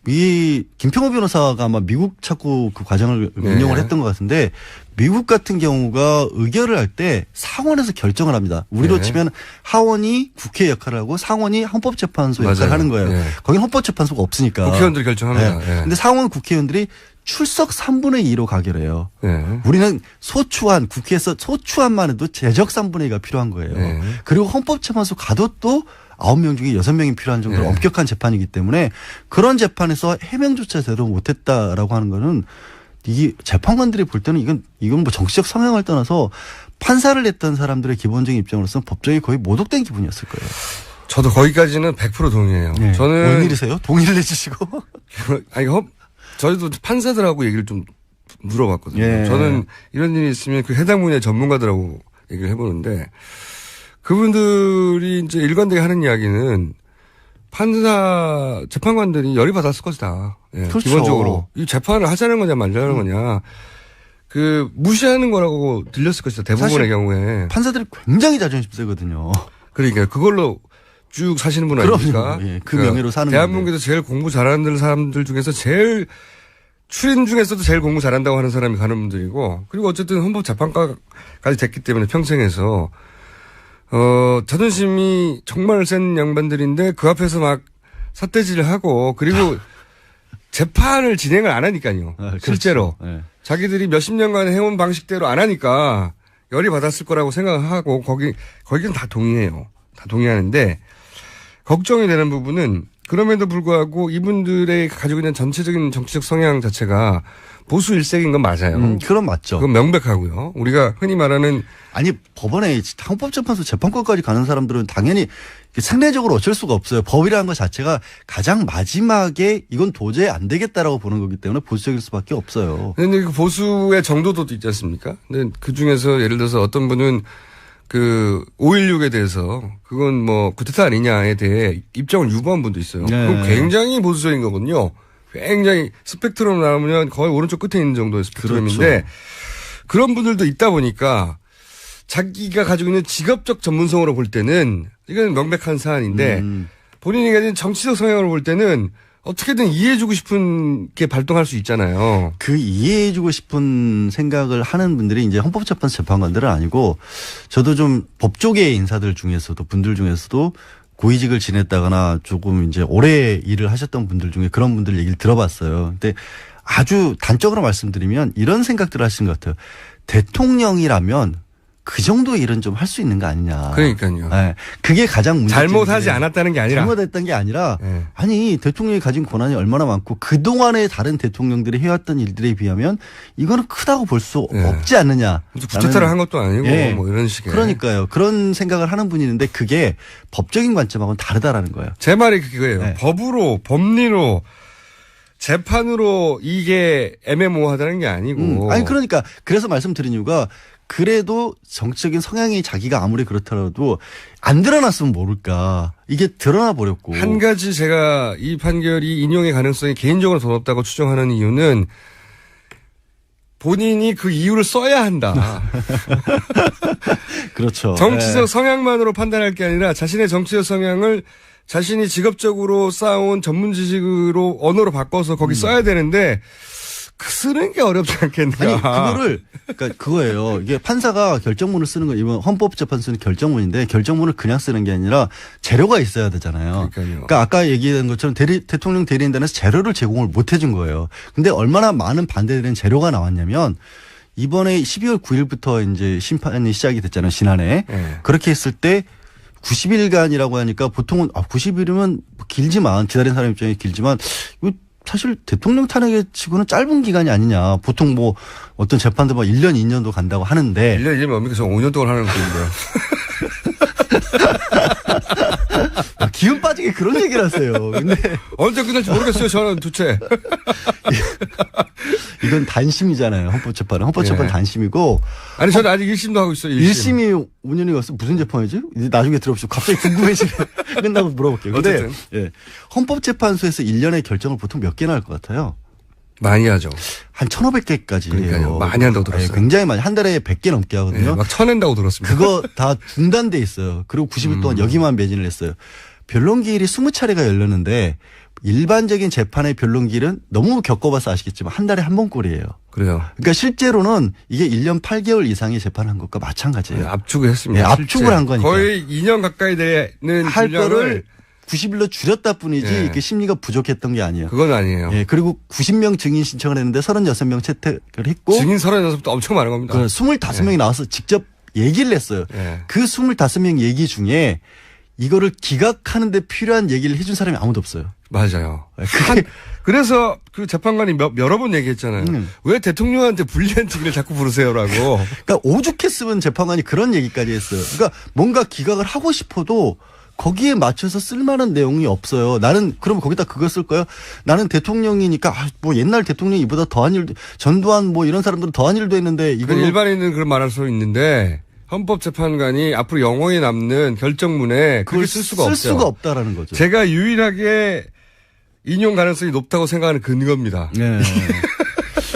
이 김평호 변호사가 아마 미국 찾고 그 과정을 운영을 했던 것 같은데 미국 같은 경우가 의결을 할 때 상원에서 결정을 합니다. 우리로 치면 하원이 국회 역할을 하고 상원이 헌법재판소 역할을 하는 거예요. 거긴 헌법재판소가 없으니까. 국회의원들이 결정합니다. 근데 상원 국회의원들이 출석 3분의 2로 가결해요. 우리는 소추안 국회에서 소추안만 해도 제적 3분의 2가 필요한 거예요. 그리고 헌법재판소 가도 또 9명 중에 6명이 필요한 정도로 엄격한 재판이기 때문에 그런 재판에서 해명조차 제대로 못했다라고 하는 거는 이 재판관들이 볼 때는 이건 뭐 정치적 성향을 떠나서 판사를 냈던 사람들의 기본적인 입장으로서는 법정이 거의 모독된 기분이었을 거예요. 저도 거기까지는 100% 동의해요. 네. 저는 웬일이세요? 동의를 해주시고. 아니 저희도 판사들하고 얘기를 좀 물어봤거든요. 예. 저는 이런 일이 있으면 그 해당 분야의 전문가들하고 얘기를 해보는데 그분들이 이제 일관되게 하는 이야기는 재판관들이 열이 받았을 것이다. 예, 그렇죠. 기본적으로. 이 재판을 하자는 거냐 말자는 거냐. 무시하는 거라고 들렸을 것이다. 대부분의 경우에. 판사들이 굉장히 자존심 세거든요. 그러니까 그걸로 쭉 사시는 분 아닙니까? 예, 그 명예로 사는 대한민국에서 제일 공부 잘하는 사람들 중에서 출인 중에서도 제일 공부 잘한다고 하는 사람이 가는 분들이고 그리고 어쨌든 헌법재판관까지 됐기 때문에 평생에서 자존심이 정말 센 양반들인데 그 앞에서 막 삿대질을 하고 그리고 재판을 진행을 안 하니까요. 그렇죠. 실제로. 네. 자기들이 몇십 년간 해온 방식대로 안 하니까 열이 받았을 거라고 생각하고 거기는 다 동의해요. 다 동의하는데 걱정이 되는 부분은 그럼에도 불구하고 이분들의 가지고 있는 전체적인 정치적 성향 자체가 보수 일색인 건 맞아요. 그건 맞죠. 그건 명백하고요. 우리가 흔히 말하는 아니 법원에 헌법재판소 재판권까지 가는 사람들은 당연히 상례적으로 어쩔 수가 없어요. 법이라는 것 자체가 가장 마지막에 이건 도저히 안 되겠다라고 보는 거기 때문에 보수적일 수밖에 없어요. 그런데 그 보수의 정도도 있지 않습니까? 근데 그 중에서 예를 들어서 어떤 분은 5.16에 대해서 그건 뭐 쿠데타 아니냐에 대해 입장을 유보한 분도 있어요. 네. 그건 굉장히 보수적인 거군요. 굉장히 스펙트럼 나오면 거의 오른쪽 끝에 있는 정도의 스펙트럼인데 그렇죠. 그런 분들도 있다 보니까 자기가 가지고 있는 직업적 전문성으로 볼 때는 이건 명백한 사안인데 본인이 가진 정치적 성향으로 볼 때는 어떻게든 이해해주고 싶은 게 발동할 수 있잖아요. 그 이해해주고 싶은 생각을 하는 분들이 이제 헌법재판소 재판관들은 아니고 저도 좀 법조계 인사들 중에서도 분들 중에서도 고위직을 지냈다거나 조금 이제 오래 일을 하셨던 분들 중에 그런 분들 얘기를 들어봤어요. 근데 아주 단적으로 말씀드리면 이런 생각들을 하시는 것 같아요. 대통령이라면 그 정도 일은 좀 할 수 있는 거 아니냐. 그러니까요. 네. 그게 가장 문제죠. 잘못하지 않았다는 게 아니라. 잘못했던 게 아니라 네. 아니 대통령이 가진 권한이 얼마나 많고 그동안의 다른 대통령들이 해왔던 일들에 비하면 이거는 크다고 볼 수 없지 않느냐. 구태타를 한 것도 아니고 예. 뭐 이런 식의. 그러니까요. 그런 생각을 하는 분이 있는데 그게 법적인 관점하고는 다르다라는 거예요. 제 말이 그거예요. 네. 법으로 법리로 재판으로 이게 애매모호하다는 게 아니고. 아니 그러니까 그래서 말씀드린 이유가 그래도 정치적인 성향이 자기가 아무리 그렇더라도 안 드러났으면 모를까. 이게 드러나 버렸고. 한 가지 제가 이 판결이 인용의 가능성이 개인적으로 더 높다고 추정하는 이유는 본인이 그 이유를 써야 한다. 그렇죠. 정치적 네. 성향만으로 판단할 게 아니라 자신의 정치적 성향을 자신이 직업적으로 쌓아온 전문 지식으로 언어로 바꿔서 거기 써야 되는데 쓰는 게 어렵지 않겠나. 아니 그거를 그러니까 그거예요. 이게 판사가 결정문을 쓰는 거 이번 헌법재판소는 결정문인데 결정문을 그냥 쓰는 게 아니라 재료가 있어야 되잖아요. 그러니까 아까 얘기한 것처럼 대통령 대리인단에서 재료를 제공을 못 해준 거예요. 근데 얼마나 많은 반대되는 재료가 나왔냐면 이번에 12월 9일부터 이제 심판이 시작이 됐잖아요. 지난해. 네. 그렇게 했을 때 90일간이라고 하니까 보통은 90일이면 길지만 기다린 사람 입장에 길지만 이거 사실 대통령 탄핵에 치고는 짧은 기간이 아니냐. 보통 뭐 어떤 재판도 막 1년, 2년도 간다고 하는데. 1년, 2년 뭡니까? 저 5년 동안 하는 건데요. 기운 빠지게 그런 얘기를 하세요. 근데 언제 끝날지 모르겠어요. 저는 도대체. 이건 단심이잖아요. 헌법재판은. 헌법재판은 예. 단심이고. 아니 저는 아직 1심도 하고 있어요. 1심이 5년이 갔어. 무슨 재판이지? 이제 나중에 들어보시고 갑자기 궁금해지네. 끝나고 물어볼게요. 근데 어쨌든. 예. 헌법재판소에서 1년에 결정을 보통 몇 개나 할 것 같아요? 많이 하죠. 한 1,500개까지 그러니까요. 해요. 많이 한다고 들었어요. 굉장히 많이. 한 달에 100개 넘게 하거든요. 네, 막 쳐낸다고 들었습니다. 그거 다 중단돼 있어요. 그리고 90일 동안 여기만 매진을 했어요. 변론기일이 20차례가 열렸는데 일반적인 재판의 변론기일은 너무 겪어봐서 아시겠지만 한 달에 한 번꼴이에요. 그래요. 그러니까 실제로는 이게 1년 8개월 이상의 재판한 것과 마찬가지예요. 네, 압축을 했습니다. 네, 압축을 실제. 한 거니까. 거의 2년 가까이 되는 할 분량을 거를 90일로 줄였다 뿐이지 예. 그 심리가 부족했던 게 아니에요. 그건 아니에요. 예, 그리고 90명 증인 신청을 했는데 36명 채택을 했고 증인 36부터 엄청 많은 겁니다. 그 25명이 나와서 직접 얘기를 했어요. 예. 그 25명 얘기 중에 이거를 기각하는 데 필요한 얘기를 해준 사람이 아무도 없어요. 맞아요. 그게 그래서 그 재판관이 여러 번 얘기했잖아요. 왜 대통령한테 불리한 증인을 자꾸 부르세요라고. 그러니까 오죽했으면 재판관이 그런 얘기까지 했어요. 그러니까 뭔가 기각을 하고 싶어도 거기에 맞춰서 쓸만한 내용이 없어요. 나는 그럼 거기다 그거 쓸 거예요? 나는 대통령이니까 뭐 옛날 대통령이 이보다 더한 일도 전두환 뭐 이런 사람들은 더한 일도 했는데 이걸 일반인은 그런 말할 수 있는데 헌법재판관이 앞으로 영원히 남는 결정문에 그걸 쓸 수가 없죠. 쓸 수가 없다라는 거죠. 제가 유일하게 인용 가능성이 높다고 생각하는 근거입니다. 네.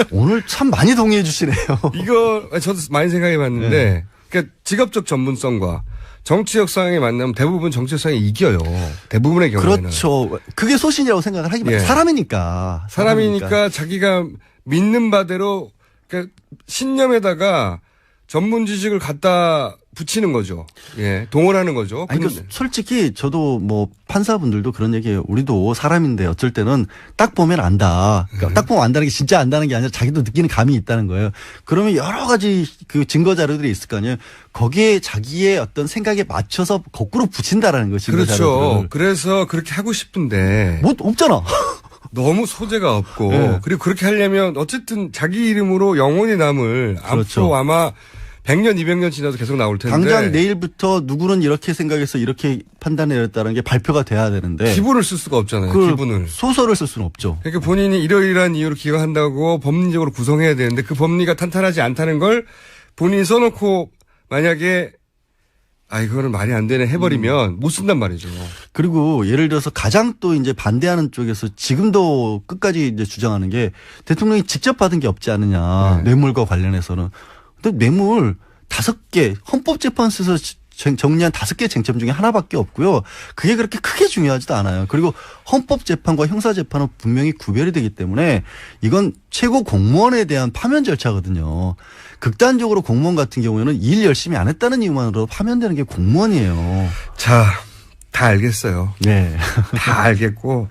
오늘 참 많이 동의해 주시네요. 이거 저도 많이 생각해 봤는데 그러니까 직업적 전문성과 정치적 상황에 만나면 대부분 정치적 상황이 이겨요. 대부분의 경우에는. 그렇죠. 그게 소신이라고 생각을 하기만 예. 사람이니까. 자기가 믿는 바대로 그러니까 신념에다가 전문 지식을 갖다 붙이는 거죠. 예, 동원하는 거죠. 아니, 솔직히 저도 뭐 판사분들도 그런 얘기해요. 우리도 사람인데 어쩔 때는 딱 보면 안다. 그러니까 딱 보면 안다는 게 진짜 안다는 게 아니라 자기도 느끼는 감이 있다는 거예요. 그러면 여러 가지 그 증거 자료들이 있을 거 아니에요. 거기에 자기의 어떤 생각에 맞춰서 거꾸로 붙인다라는 거죠. 증거 그렇죠. 자료들을. 그래서 그렇게 하고 싶은데 뭐 없잖아. 너무 소재가 없고 네. 그리고 그렇게 하려면 어쨌든 자기 이름으로 영원히 남을 그렇죠. 앞으로 아마 100년, 200년 지나도 계속 나올 텐데. 당장 내일부터 누구는 이렇게 생각해서 이렇게 판단을 내렸다는 게 발표가 돼야 되는데. 기분을 쓸 수가 없잖아요. 그 기분을. 소설을 쓸 수는 없죠. 그러니까 본인이 이러이러한 이유로 기각한다고 법리적으로 구성해야 되는데 그 법리가 탄탄하지 않다는 걸 본인이 써놓고 만약에 이거는 말이 안 되네 해버리면 못 쓴단 말이죠. 그리고 예를 들어서 가장 또 이제 반대하는 쪽에서 지금도 끝까지 이제 주장하는 게 대통령이 직접 받은 게 없지 않느냐. 네. 뇌물과 관련해서는. 근데 뇌물 5개 헌법재판소에서 정리한 5개 쟁점 중에 하나밖에 없고요. 그게 그렇게 크게 중요하지도 않아요. 그리고 헌법재판과 형사재판은 분명히 구별이 되기 때문에 이건 최고 공무원에 대한 파면 절차거든요. 극단적으로 공무원 같은 경우에는 일 열심히 안 했다는 이유만으로 파면되는 게 공무원이에요. 자, 다 알겠어요. 네. 다 알겠고.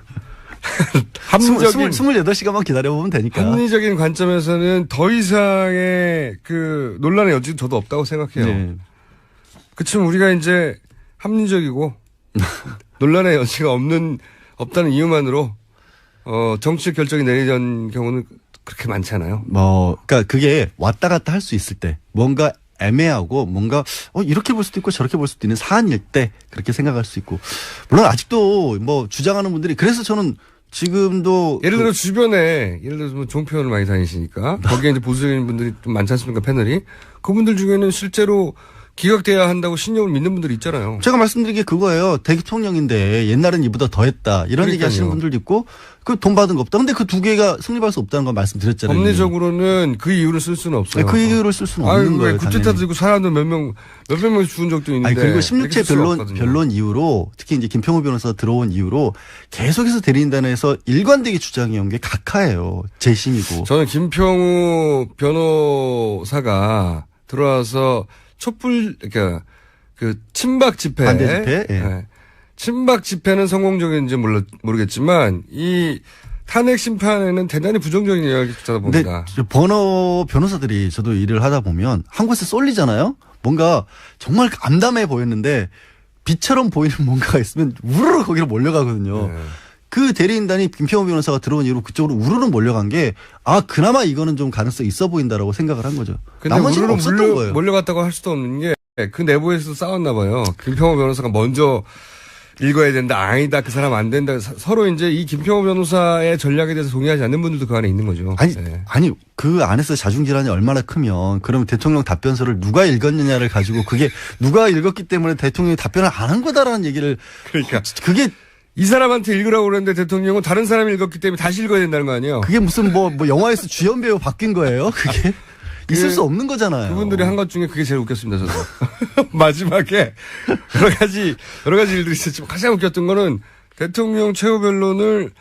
합리적인 28시간만 기다려보면 되니까. 합리적인 관점에서는 더 이상의 그 논란의 여지는 저도 없다고 생각해요. 네. 그치만 우리가 이제 합리적이고 논란의 여지가 없다는 이유만으로 정치적 결정이 내리던 경우는 그렇게 많지 않아요. 그러니까 그게 왔다 갔다 할 수 있을 때 뭔가 애매하고 뭔가 이렇게 볼 수도 있고 저렇게 볼 수도 있는 사안일 때 그렇게 생각할 수 있고 물론 아직도 뭐 주장하는 분들이 그래서 저는 지금도 예를 들어 주변에 예를 들어서 뭐 종편을 많이 다니시니까 거기에 이제 보수적인 분들이 좀 많지 않습니까 패널이 그분들 중에는 실제로 기각돼야 한다고 신념을 믿는 분들이 있잖아요. 제가 말씀드린 게 그거예요. 대통령인데 옛날엔 이보다 더 했다. 이런 그러니까요. 얘기 하시는 분들도 있고 그 돈 받은 거 없다. 근데 그 두 개가 성립할 수 없다는 걸 말씀드렸잖아요. 법리적으로는 그 이유를 쓸 수는 없어요. 그 이유를 쓸 수는 없는 거예요. 구체타 들고 사람들 몇백 명 죽은 적도 있는데. 그리고 16체 이렇게 쓸 수가 없거든요. 변론 이후로 특히 이제 김평우 변호사 들어온 이후로 계속해서 대리인단에서 일관되게 주장해온 게 각하예요. 재심이고. 저는 김평우 변호사가 들어와서 그러니까 그 친박 집회. 반대 집회. 예. 네. 친박 집회는 성공적인지 모르겠지만 이 탄핵 심판에는 대단히 부정적인 이야기를 듣다 근데 봅니다. 변호사들이 저도 일을 하다 보면 한 곳에 쏠리잖아요. 뭔가 정말 암담해 보였는데 빛처럼 보이는 뭔가가 있으면 우르르 거기로 몰려가거든요. 네. 그 대리인단이 김평우 변호사가 들어온 이후로 그쪽으로 우르르 몰려간 게 그나마 이거는 좀 가능성이 있어 보인다라고 생각을 한 거죠. 근데 나머지는 우르르 없었던 거예요. 몰려갔다고 할 수도 없는 게 그 내부에서 싸웠나 봐요. 김평호 변호사가 먼저 읽어야 된다. 아니다. 그 사람 안 된다. 서로 이제 이 김평호 변호사의 전략에 대해서 동의하지 않는 분들도 그 안에 있는 거죠. 아니 그 안에서 자중질환이 얼마나 크면 그러면 대통령 답변서를 누가 읽었느냐를 가지고 그게 누가 읽었기 때문에 대통령이 답변을 안 한 거다라는 얘기를 그러니까 그게 이 사람한테 읽으라고 그랬는데 대통령은 다른 사람이 읽었기 때문에 다시 읽어야 된다는 거 아니에요? 그게 무슨 뭐 영화에서 주연 배우 바뀐 거예요? 그게 있을 수 없는 거잖아요. 그분들이 한 것 중에 그게 제일 웃겼습니다. 저도 마지막에 여러 가지 일들이 있었지만 가장 웃겼던 거는 대통령 최후 변론을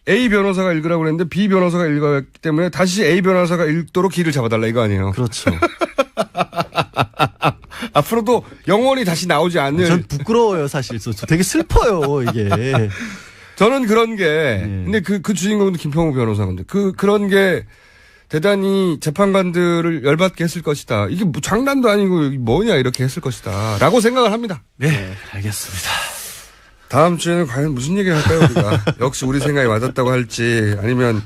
A 변호사가 읽으라고 그랬는데 B 변호사가 읽었기 때문에 다시 A 변호사가 읽도록 기를 잡아달라 이거 아니에요? 그렇죠. 앞으로도 영원히 다시 나오지 않을. 전 부끄러워요 사실. 저 되게 슬퍼요 이게. 저는 그런 게 근데 그 주인공도 김평호 변호사인데 그런 게 대단히 재판관들을 열받게 했을 것이다. 이게 뭐 장난도 아니고 뭐냐 이렇게 했을 것이다. 라고 생각을 합니다. 네, 알겠습니다. 다음 주에는 과연 무슨 얘기를 할까요, 우리가? 역시 우리 생각이 맞았다고 할지 아니면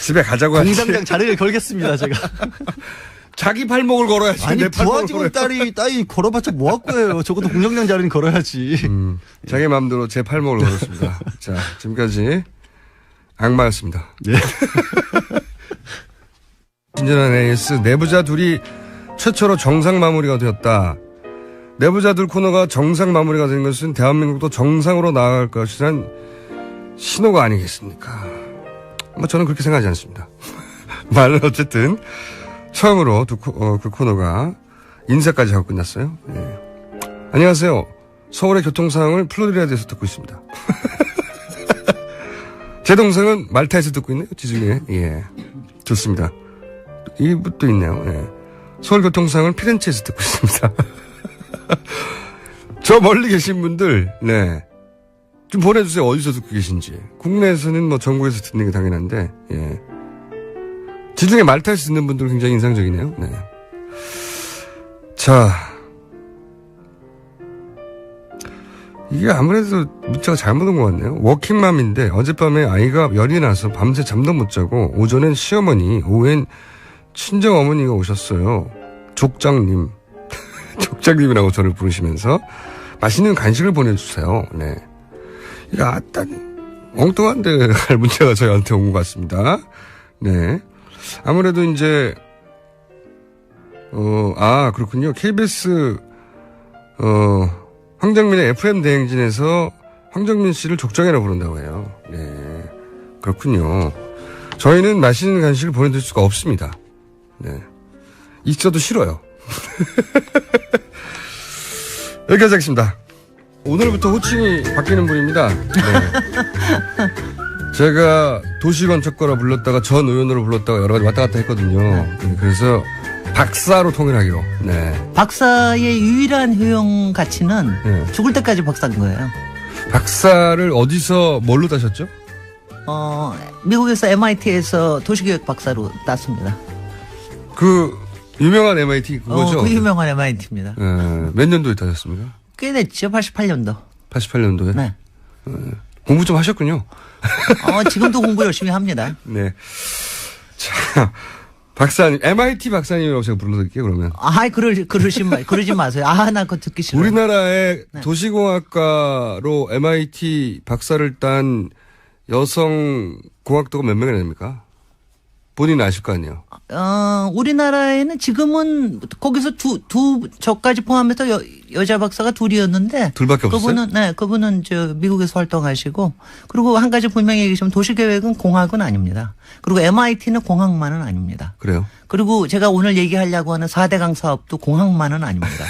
집에 가자고 할지. 공장장 자리를 걸겠습니다, 제가. 자기 팔목을 걸어야지. 아니, 내 팔목을 부하직원 딸이 걸어봤자 뭐 할 거예요. 적어도 공장장 자리는 걸어야지. 자기 마음대로 제 팔목을 걸었습니다. 자, 지금까지 악마였습니다. 네. 신전한 AS 내부자 둘이 최초로 정상 마무리가 되었다. 내부자들 코너가 정상 마무리가 된 것은 대한민국도 정상으로 나아갈 것이란 신호가 아니겠습니까? 뭐 저는 그렇게 생각하지 않습니다. 말은 어쨌든 처음으로 그 코너가 인사까지 하고 끝났어요. 네. 안녕하세요. 서울의 교통 상황을 플로리다에서 듣고 있습니다. 제 동생은 말타에서 듣고 있네요. 지중해. 예, 좋습니다. 이것도 있네요. 예. 서울 교통 상황을 피렌체에서 듣고 있습니다. 저 멀리 계신 분들, 네. 좀 보내주세요. 어디서 듣고 계신지. 국내에서는 뭐 전국에서 듣는 게 당연한데, 예. 지중해 말타에서 듣는 분들 굉장히 인상적이네요. 네. 자. 이게 아무래도 문자가 잘못 온 것 같네요. 워킹맘인데 어젯밤에 아이가 열이 나서 밤새 잠도 못 자고 오전엔 시어머니, 오후엔 친정어머니가 오셨어요. 족장님. 족장님이라고 저를 부르시면서 맛있는 간식을 보내주세요. 네. 이거 엉뚱한데 할 문자가 저희한테 온 것 같습니다. 네. 아무래도 이제, 그렇군요. KBS, 황정민의 FM 대행진에서 황정민 씨를 족장이라고 부른다고 해요. 네. 그렇군요. 저희는 맛있는 간식을 보내드릴 수가 없습니다. 네. 있어도 싫어요. 여기까지 하겠습니다. 오늘부터 호칭이 바뀌는 분입니다. 네. 제가 도시건축가로 불렀다가 전 의원으로 불렀다가 여러 가지 왔다 갔다 했거든요. 네, 그래서 박사로 통일하기로. 네. 박사의 유일한 효용 가치는 죽을 때까지 박사인 거예요. 박사를 어디서 뭘로 따셨죠? 미국에서 MIT에서 도시교육 박사로 땄습니다. 그 유명한 MIT 그거죠? 그 유명한 MIT입니다. 몇 년도에 따셨습니까? 꽤 됐죠. 88년도. 88년도에? 네. 공부 좀 하셨군요. 지금도 공부 열심히 합니다. 네. 자, 박사님, MIT 박사님이라고 제가 불러드릴게요, 그러면. 그러지 마세요. 나 그거 듣기 싫어요. 우리나라의 도시공학과로 MIT 박사를 딴 여성 공학도가 몇 명이나 됩니까? 본인은 아실 거 아니에요? 우리나라에는 지금은 거기서 저까지 포함해서 여자 박사가 둘이었는데. 둘밖에 없어요? 그분은 미국에서 활동하시고. 그리고 한 가지 분명히 얘기하시면 도시계획은 공학은 아닙니다. 그리고 MIT는 공학만은 아닙니다. 그래요? 그리고 제가 오늘 얘기하려고 하는 4대강 사업도 공학만은 아닙니다.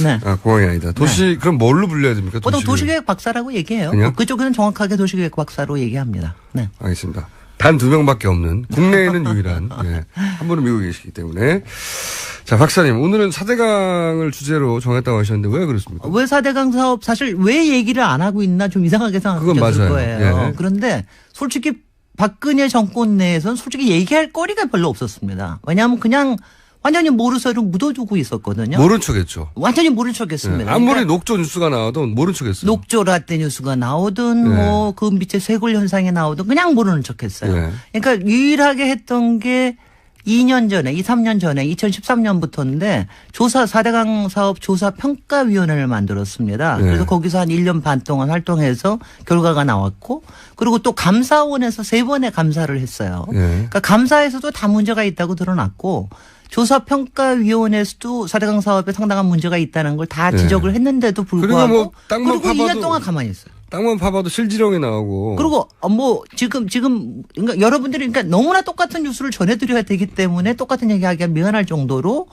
네. 공학이 아니다. 그럼 뭘로 불려야 됩니까? 보통 도시계획 박사라고 얘기해요. 그냥? 그쪽에는 정확하게 도시계획 박사로 얘기합니다. 네. 알겠습니다. 단 2명밖에 없는 국내에는 유일한 한 분은 미국에 계시기 때문에. 자, 박사님, 오늘은 4대강을 주제로 정했다고 하셨는데 왜 그렇습니까? 왜 4대강 사업 사실 왜 얘기를 안 하고 있나 좀 이상하게 생각하셨을 거예요. 그런데 솔직히 박근혜 정권 내에서는 솔직히 얘기할 거리가 별로 없었습니다. 왜냐하면 그냥 완전히 모르쇠로 묻어두고 있었거든요. 모른 척했죠. 완전히 모른 척했습니다. 아무리 그러니까 녹조 뉴스가 나와도 모른 척했어요. 녹조 라떼 뉴스가 나오든 그 밑에 쇄골 현상이 나오든 그냥 모르는 척했어요. 그러니까 유일하게 했던 게 2년 전에, 2, 3년 전에 2013년부터인데 조사 4대강 사업 조사 평가위원회를 만들었습니다. 네. 그래서 거기서 한 1년 반 동안 활동해서 결과가 나왔고 그리고 또 감사원에서 3번의 감사를 했어요. 네. 그러니까 감사에서도 다 문제가 있다고 드러났고 조사평가위원회에서도 4대강 사업에 상당한 문제가 있다는 걸 다 지적을 했는데도 불구하고 뭐 땅만 그리고 파봐도 2년 동안 가만히 있어요. 땅만 파봐도 실지령이 나오고. 그리고 뭐 지금 그러니까 여러분들이 그러니까 너무나 똑같은 뉴스를 전해드려야 되기 때문에 똑같은 얘기하기가 미안할 정도로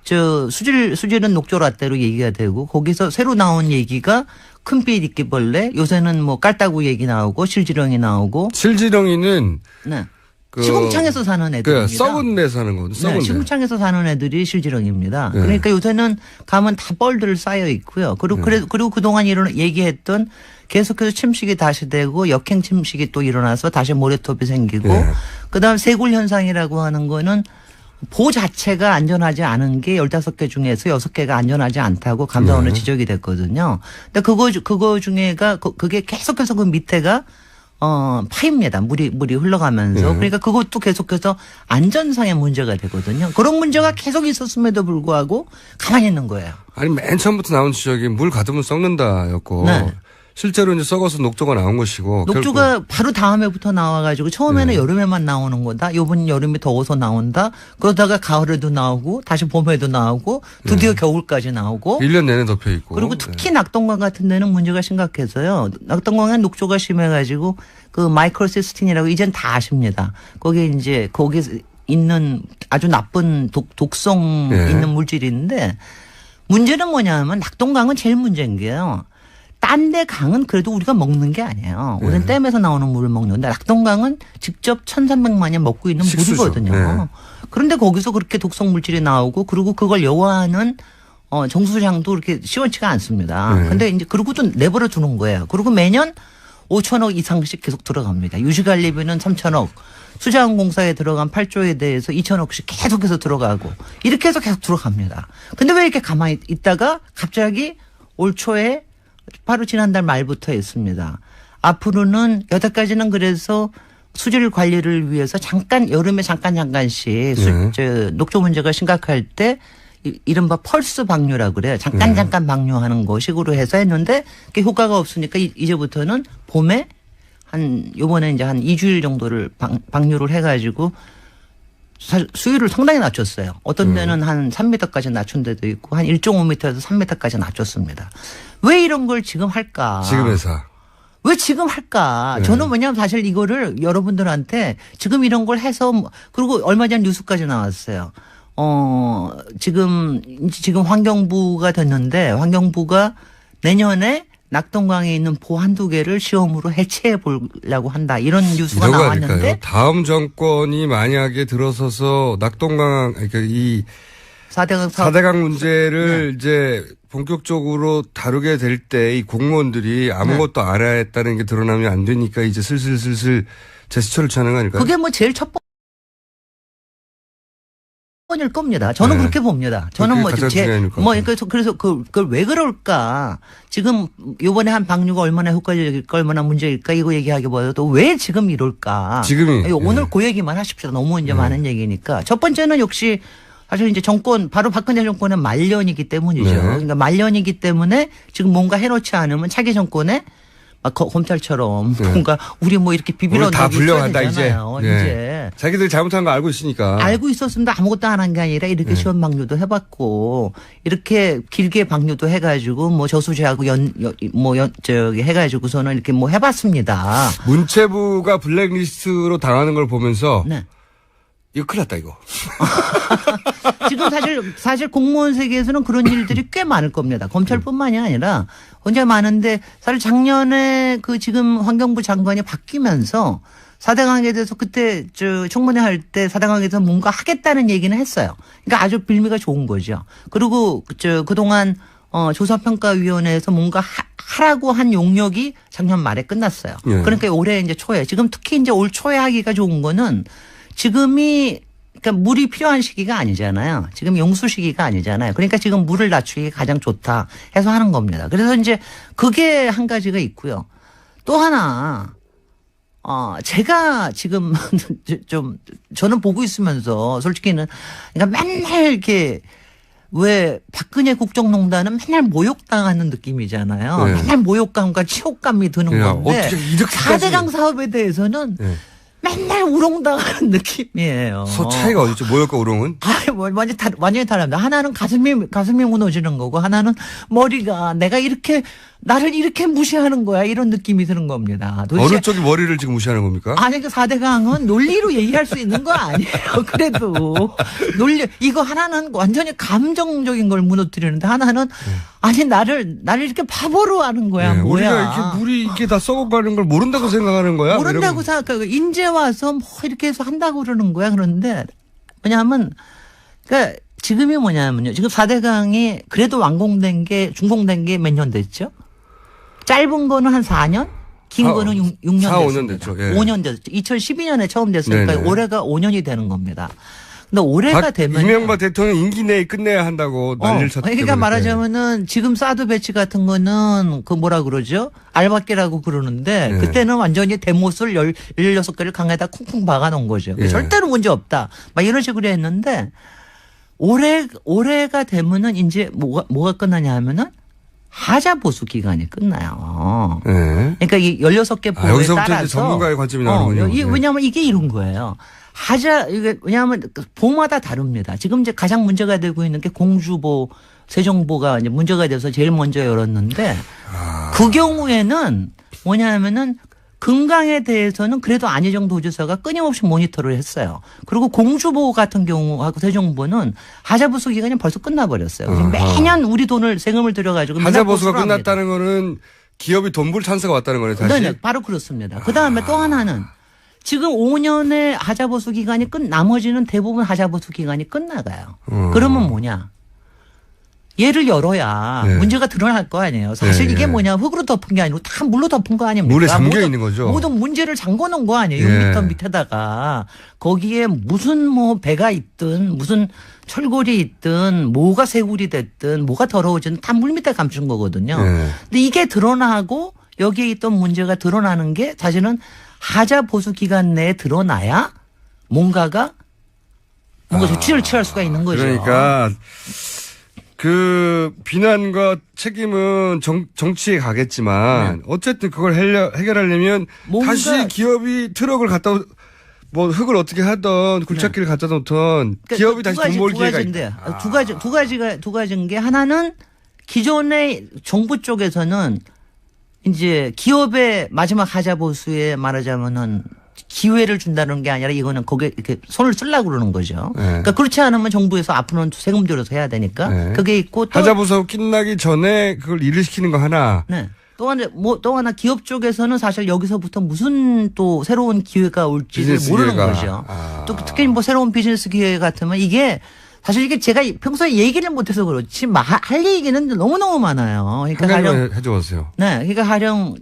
저 수질은 녹조라떼로 얘기가 되고 거기서 새로 나온 얘기가 큰빛 이끼벌레 요새는 뭐 깔따구 얘기 나오고 실지렁이 나오고 실지렁이는 네. 그 시궁창에서 사는 애들입니다. 썩은 데 사는 거거든. 썩은 네, 데. 시궁창에서 사는 애들이 실지렁입니다. 네. 그러니까 요새는 가면 다 뻘들 쌓여 있고요. 그리고 그동안 얘기했던 계속해서 침식이 다시 되고 역행 침식이 또 일어나서 다시 모래톱이 생기고 네. 그다음 세굴 현상이라고 하는 거는 보 자체가 안전하지 않은 게 15개 중에서 6개가 안전하지 않다고 감사원에 지적이 됐거든요. 근데 그거 중에가 그게 계속해서 그 밑에가 파입니다. 물이 흘러가면서. 그러니까 그것도 계속해서 안전상의 문제가 되거든요. 그런 문제가 계속 있었음에도 불구하고 가만히 있는 거예요. 아니 맨 처음부터 나온 지적이 물 가두면 썩는다였고 네. 실제로 이제 썩어서 녹조가 나온 것이고 녹조가 바로 다음 해부터 나와가지고 처음에는 여름에만 나오는 거다. 이번 여름이 더워서 나온다. 그러다가 가을에도 나오고 다시 봄에도 나오고 드디어 겨울까지 나오고 1년 내내 덮여 있고 그리고 특히 낙동강 같은 데는 문제가 심각해서요. 낙동강에 녹조가 심해가지고 그 마이크로시스틴이라고 이젠 다 아십니다. 거기 있는 아주 나쁜 독성 있는 물질인데 문제는 뭐냐면 낙동강은 제일 문제인 게요. 딴 데 강은 그래도 우리가 먹는 게 아니에요. 우리는 댐에서 나오는 물을 먹는데 낙동강은 직접 1,300만이 먹고 있는 식수죠. 물이거든요. 네. 그런데 거기서 그렇게 독성 물질이 나오고 그리고 그걸 여와하는 정수량도 그렇게 시원치가 않습니다. 근데 이제 그러고도 내버려 두는 거예요. 그리고 매년 5천억 이상씩 계속 들어갑니다. 유지관리비는 3천억, 수자원공사에 들어간 8조에 대해서 2천억씩 계속해서 들어가고 이렇게 해서 계속 들어갑니다. 근데 왜 이렇게 가만히 있다가 갑자기 올 초에 바로 지난달 말부터 했습니다. 앞으로는 여태까지는 그래서 수질 관리를 위해서 여름에 잠깐씩 녹조 문제가 심각할 때 이른바 펄스 방류라고 그래요. 잠깐 방류하는 거 식으로 해서 했는데 그게 효과가 없으니까 이제부터는 봄에 요번에 이제 한 2주일 정도를 방류를 해가지고 수위를 상당히 낮췄어요. 어떤 데는 한 3m까지 낮춘 데도 있고 한 1.5m에서 3m까지 낮췄습니다. 왜 이런 걸 지금 할까? 지금 회사. 왜 지금 할까? 네. 저는 왜냐하면 사실 이거를 여러분들한테 지금 이런 걸 해서 그리고 얼마 전 뉴스까지 나왔어요. 지금 환경부가 됐는데 환경부가 내년에 낙동강에 있는 보 한두 개를 시험으로 해체해 보려고 한다. 이런 뉴스가 나왔는데. 아닐까요? 다음 정권이 만약에 들어서서 낙동강, 그러니까 이 4대강 문제를 이제 본격적으로 다루게 될 때 이 공무원들이 아무것도 알아야 했다는 게 드러나면 안 되니까 이제 슬슬 제스처를 취하는 거 아닐까요? 그게 뭐 제일 첫 번일 겁니다. 저는 그렇게 봅니다. 저는 그래서 그걸 왜 그럴까? 지금 이번에 한 방류가 얼마나 효과적일까, 얼마나 문제일까 이거 얘기하기보다도 왜 지금 이럴까? 지금이 오늘 그 얘기만 하십시오. 너무 이제 많은 얘기니까. 첫 번째는 역시 사실 이제 바로 박근혜 정권의 말년이기 때문이죠. 그러니까 말년이기 때문에 지금 뭔가 해놓지 않으면 차기 정권에 막 검찰처럼 뭔가 우리 뭐 이렇게 비비러 다 불려간다 이제. 이제 자기들이 잘못한 거 알고 있으니까. 알고 있었습니다. 아무것도 안 한 게 아니라 이렇게 시험 방류도 해봤고 이렇게 길게 방류도 해가지고 뭐 저수지하고 해가지고서는 이렇게 뭐 해봤습니다. 문체부가 블랙리스트로 당하는 걸 보면서. 네. 이거 큰일 났다 이거. 지금 사실 공무원 세계에서는 그런 일들이 꽤 많을 겁니다. 검찰뿐만이 아니라 굉장히 많은데 사실 작년에 지금 환경부 장관이 바뀌면서 4대강에 대해서 그때 청문회 할 때 4대강에서 뭔가 하겠다는 얘기는 했어요. 그러니까 아주 빌미가 좋은 거죠. 그리고 그동안 조사평가위원회에서 뭔가 하라고 한 용역이 작년 말에 끝났어요. 그러니까 올해 이제 초에 지금 특히 이제 올 초에 하기가 좋은 거는 지금이 그러니까 물이 필요한 시기가 아니잖아요. 지금 용수 시기가 아니잖아요. 그러니까 지금 물을 낮추기 가장 좋다 해서 하는 겁니다. 그래서 이제 그게 한 가지가 있고요. 또 하나 제가 지금 좀 저는 보고 있으면서 솔직히는 그러니까 맨날 이렇게 왜 박근혜 국정농단은 맨날 모욕당하는 느낌이잖아요. 네. 맨날 모욕감과 치욕감이 드는 건데 4대강 사업에 대해서는 맨날 우롱당하는 느낌이에요. 차이가 어디죠? 모욕과 우롱은? 완전히 다릅니다. 하나는 가슴이 무너지는 거고 하나는 머리가 내가 나를 이렇게 무시하는 거야 이런 느낌이 드는 겁니다. 어느 쪽이 머리를 지금 무시하는 겁니까? 아니 그 4대강은 논리로 얘기할 수 있는 거 아니에요. 그래도 이거 하나는 완전히 감정적인 걸 무너뜨리는데 하나는 아니 나를 이렇게 바보로 하는 거야. 뭐야. 우리가 이렇게 물이 이렇게 다 썩어가는 걸 모른다고 생각하는 거야? 모른다고 생각하고 인제 와서 뭐 이렇게 해서 한다고 그러는 거야. 그런데 왜냐하면 그러니까 지금이 뭐냐면요. 지금 4대강이 그래도 준공된 게 몇 년 됐죠? 짧은 거는 한 4년? 긴 거는 6년 4, 됐습니다. 5년 됐죠. 예. 5년 됐죠. 2012년에 처음 됐으니까 네네. 올해가 5년이 되는 겁니다. 근데 올해가 되면 이명박 대통령 임기 내에 끝내야 한다고 난리를 쳤기 때문에. 그러니까 말하자면은 지금 사드 배치 같은 거는 그 뭐라 그러죠? 알박기라고 그러는데 네. 그때는 완전히 대못을 16개를 강에다 쿵쿵 박아 놓은 거죠. 예. 절대로 문제 없다. 막 이런 식으로 했는데 올해가 되면은 이제 뭐가 끝나냐 하면은 하자 보수 기간이 끝나요. 네. 그러니까 이 16개 보호에 여기서부터 따라서 이제 전문가의 관점이 나오는군요. 왜냐하면 이게 이런 거예요. 이게 왜냐하면 보마다 다릅니다. 지금 이제 가장 문제가 되고 있는 게 공주보, 세종보가 이제 문제가 돼서 제일 먼저 열었는데 그 경우에는 뭐냐면은 금강에 대해서는 그래도 안희정 도지사가 끊임없이 모니터를 했어요. 그리고 공주보 같은 경우하고 세종보는 하자보수 기간이 벌써 끝나버렸어요. 그래서 매년 우리 돈을 세금을 들여가지고 하자보수가 끝났다는 거는 기업이 돈 벌 찬스가 왔다는 거네 다시. 네, 바로 그렇습니다. 그다음에 또 하나는 지금 5년의 하자보수 기간이 나머지는 대부분 하자보수 기간이 끝나가요. 그러면 뭐냐? 얘를 열어야 네. 문제가 드러날 거 아니에요. 사실 네. 이게 뭐냐 흙으로 덮은 게 아니고 다 물로 덮은 거 아닙니까? 물에 잠겨 있는 거죠. 모든 문제를 잠궈 놓은 거 아니에요. 네. 6m 밑에다가 거기에 무슨 뭐 배가 있든 무슨 철골이 있든 뭐가 새굴이 됐든 뭐가 더러워지든 다 물 밑에 감춘 거거든요. 네. 근데 이게 드러나고 여기에 있던 문제가 드러나는 게 사실은 하자 보수 기간 내에 드러나야 뭔가 조치를 취할 수가 있는 거죠. 그러니까 그 비난과 책임은 정치에 가겠지만 어쨌든 그걸 해결하려면 다시 기업이 트럭을 갖다 뭐 흙을 어떻게 하던 굴착기를 갖다 놓던 기업이 다시 돈 벌 기회가 있다. 두 가지인 게 하나는 기존의 정부 쪽에서는 이제 기업의 마지막 하자 보수에 말하자면은 기회를 준다는 게 아니라 이거는 거기에 이렇게 손을 쓰려고 그러는 거죠. 네. 그러니까 그렇지 않으면 정부에서 앞으로는 세금 들여서 해야 되니까 네. 그게 있고 또 하자보수 끝나기 전에 그걸 일을 시키는 거 하나. 네. 또 하나 기업 쪽에서는 사실 여기서부터 무슨 또 새로운 기회가 올지를 모르는 거죠. 또 특히 뭐 새로운 비즈니스 기회 같으면 이게 사실 이게 제가 평소에 얘기를 못해서 그렇지 할 얘기는 너무너무 많아요. 그러니까 가령 해줘보세요. 네, 그러니까 가령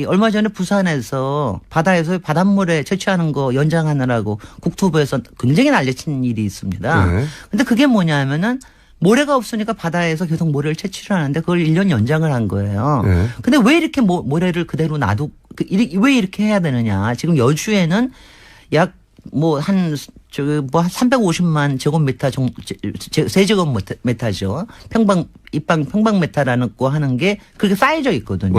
얼마 전에 부산에서 바다에서 바닷물에 채취하는 거 연장하느라고 국토부에서 굉장히 난리친 일이 있습니다. 네. 근데 그게 뭐냐면은 모래가 없으니까 바다에서 계속 모래를 채취를 하는데 그걸 1년 연장을 한 거예요. 네. 근데 왜 이렇게 모래를 그대로 왜 이렇게 해야 되느냐. 지금 여주에는 약 한 350만 제곱미터 세제곱미터죠. 평방미터라는 거 하는 게 그렇게 쌓여져 있거든요.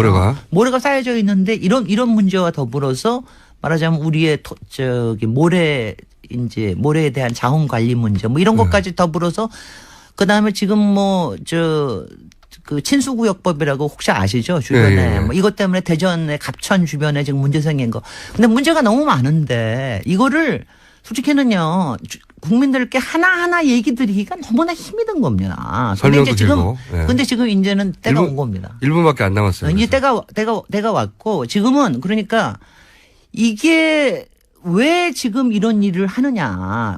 모래가 쌓여져 있는데 이런 문제와 더불어서 말하자면 우리의 모래에 대한 자원 관리 문제 뭐 이런 것까지 더불어서 그다음에 지금 그 친수구역법이라고 혹시 아시죠? 주변에. 뭐 이것 때문에 대전의 갑천 주변에 지금 문제 생긴 거. 근데 문제가 너무 많은데 이거를 솔직히는요. 국민들께 하나하나 얘기 드리기가 너무나 힘이 든 겁니다. 설명도 길고. 근데 지금 이제는 때가 온 겁니다. 1분밖에 안 남았어요. 이제 때가 왔고 지금은 그러니까 이게 왜 지금 이런 일을 하느냐.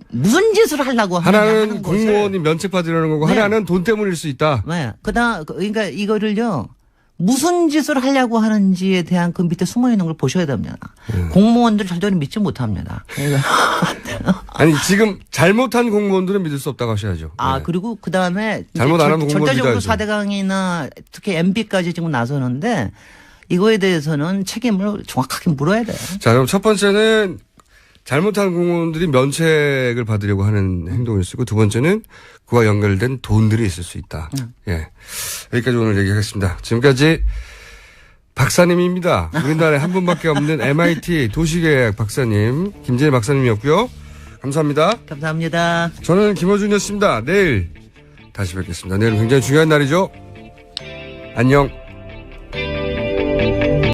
무슨 짓을 하려고 하느냐. 하나는 공무원이 면책 받으려는 거고 하나는 돈 때문일 수 있다. 네. 그러니까 이거를요. 무슨 짓을 하려고 하는지에 대한 그 밑에 숨어 있는 걸 보셔야 됩니다. 공무원들 절대로 믿지 못합니다. 아니 지금 잘못한 공무원들은 믿을 수 없다고 하셔야죠. 그리고 그다음에 잘못 안 하면 공무원 절대적으로 믿어야죠. 4대강이나 특히 MB까지 지금 나서는데 이거에 대해서는 책임을 정확하게 물어야 돼요. 자, 그럼 첫 번째는 잘못한 공무원들이 면책을 받으려고 하는 행동을 쓰고 두 번째는 그와 연결된 돈들이 있을 수 있다. 예. 여기까지 오늘 얘기하겠습니다. 지금까지 박사님입니다. 우리나라에 한 분밖에 없는 MIT 도시계획 박사님, 김진일 박사님이었고요. 감사합니다. 감사합니다. 저는 김어준이었습니다. 내일 다시 뵙겠습니다. 내일은 굉장히 중요한 날이죠. 안녕.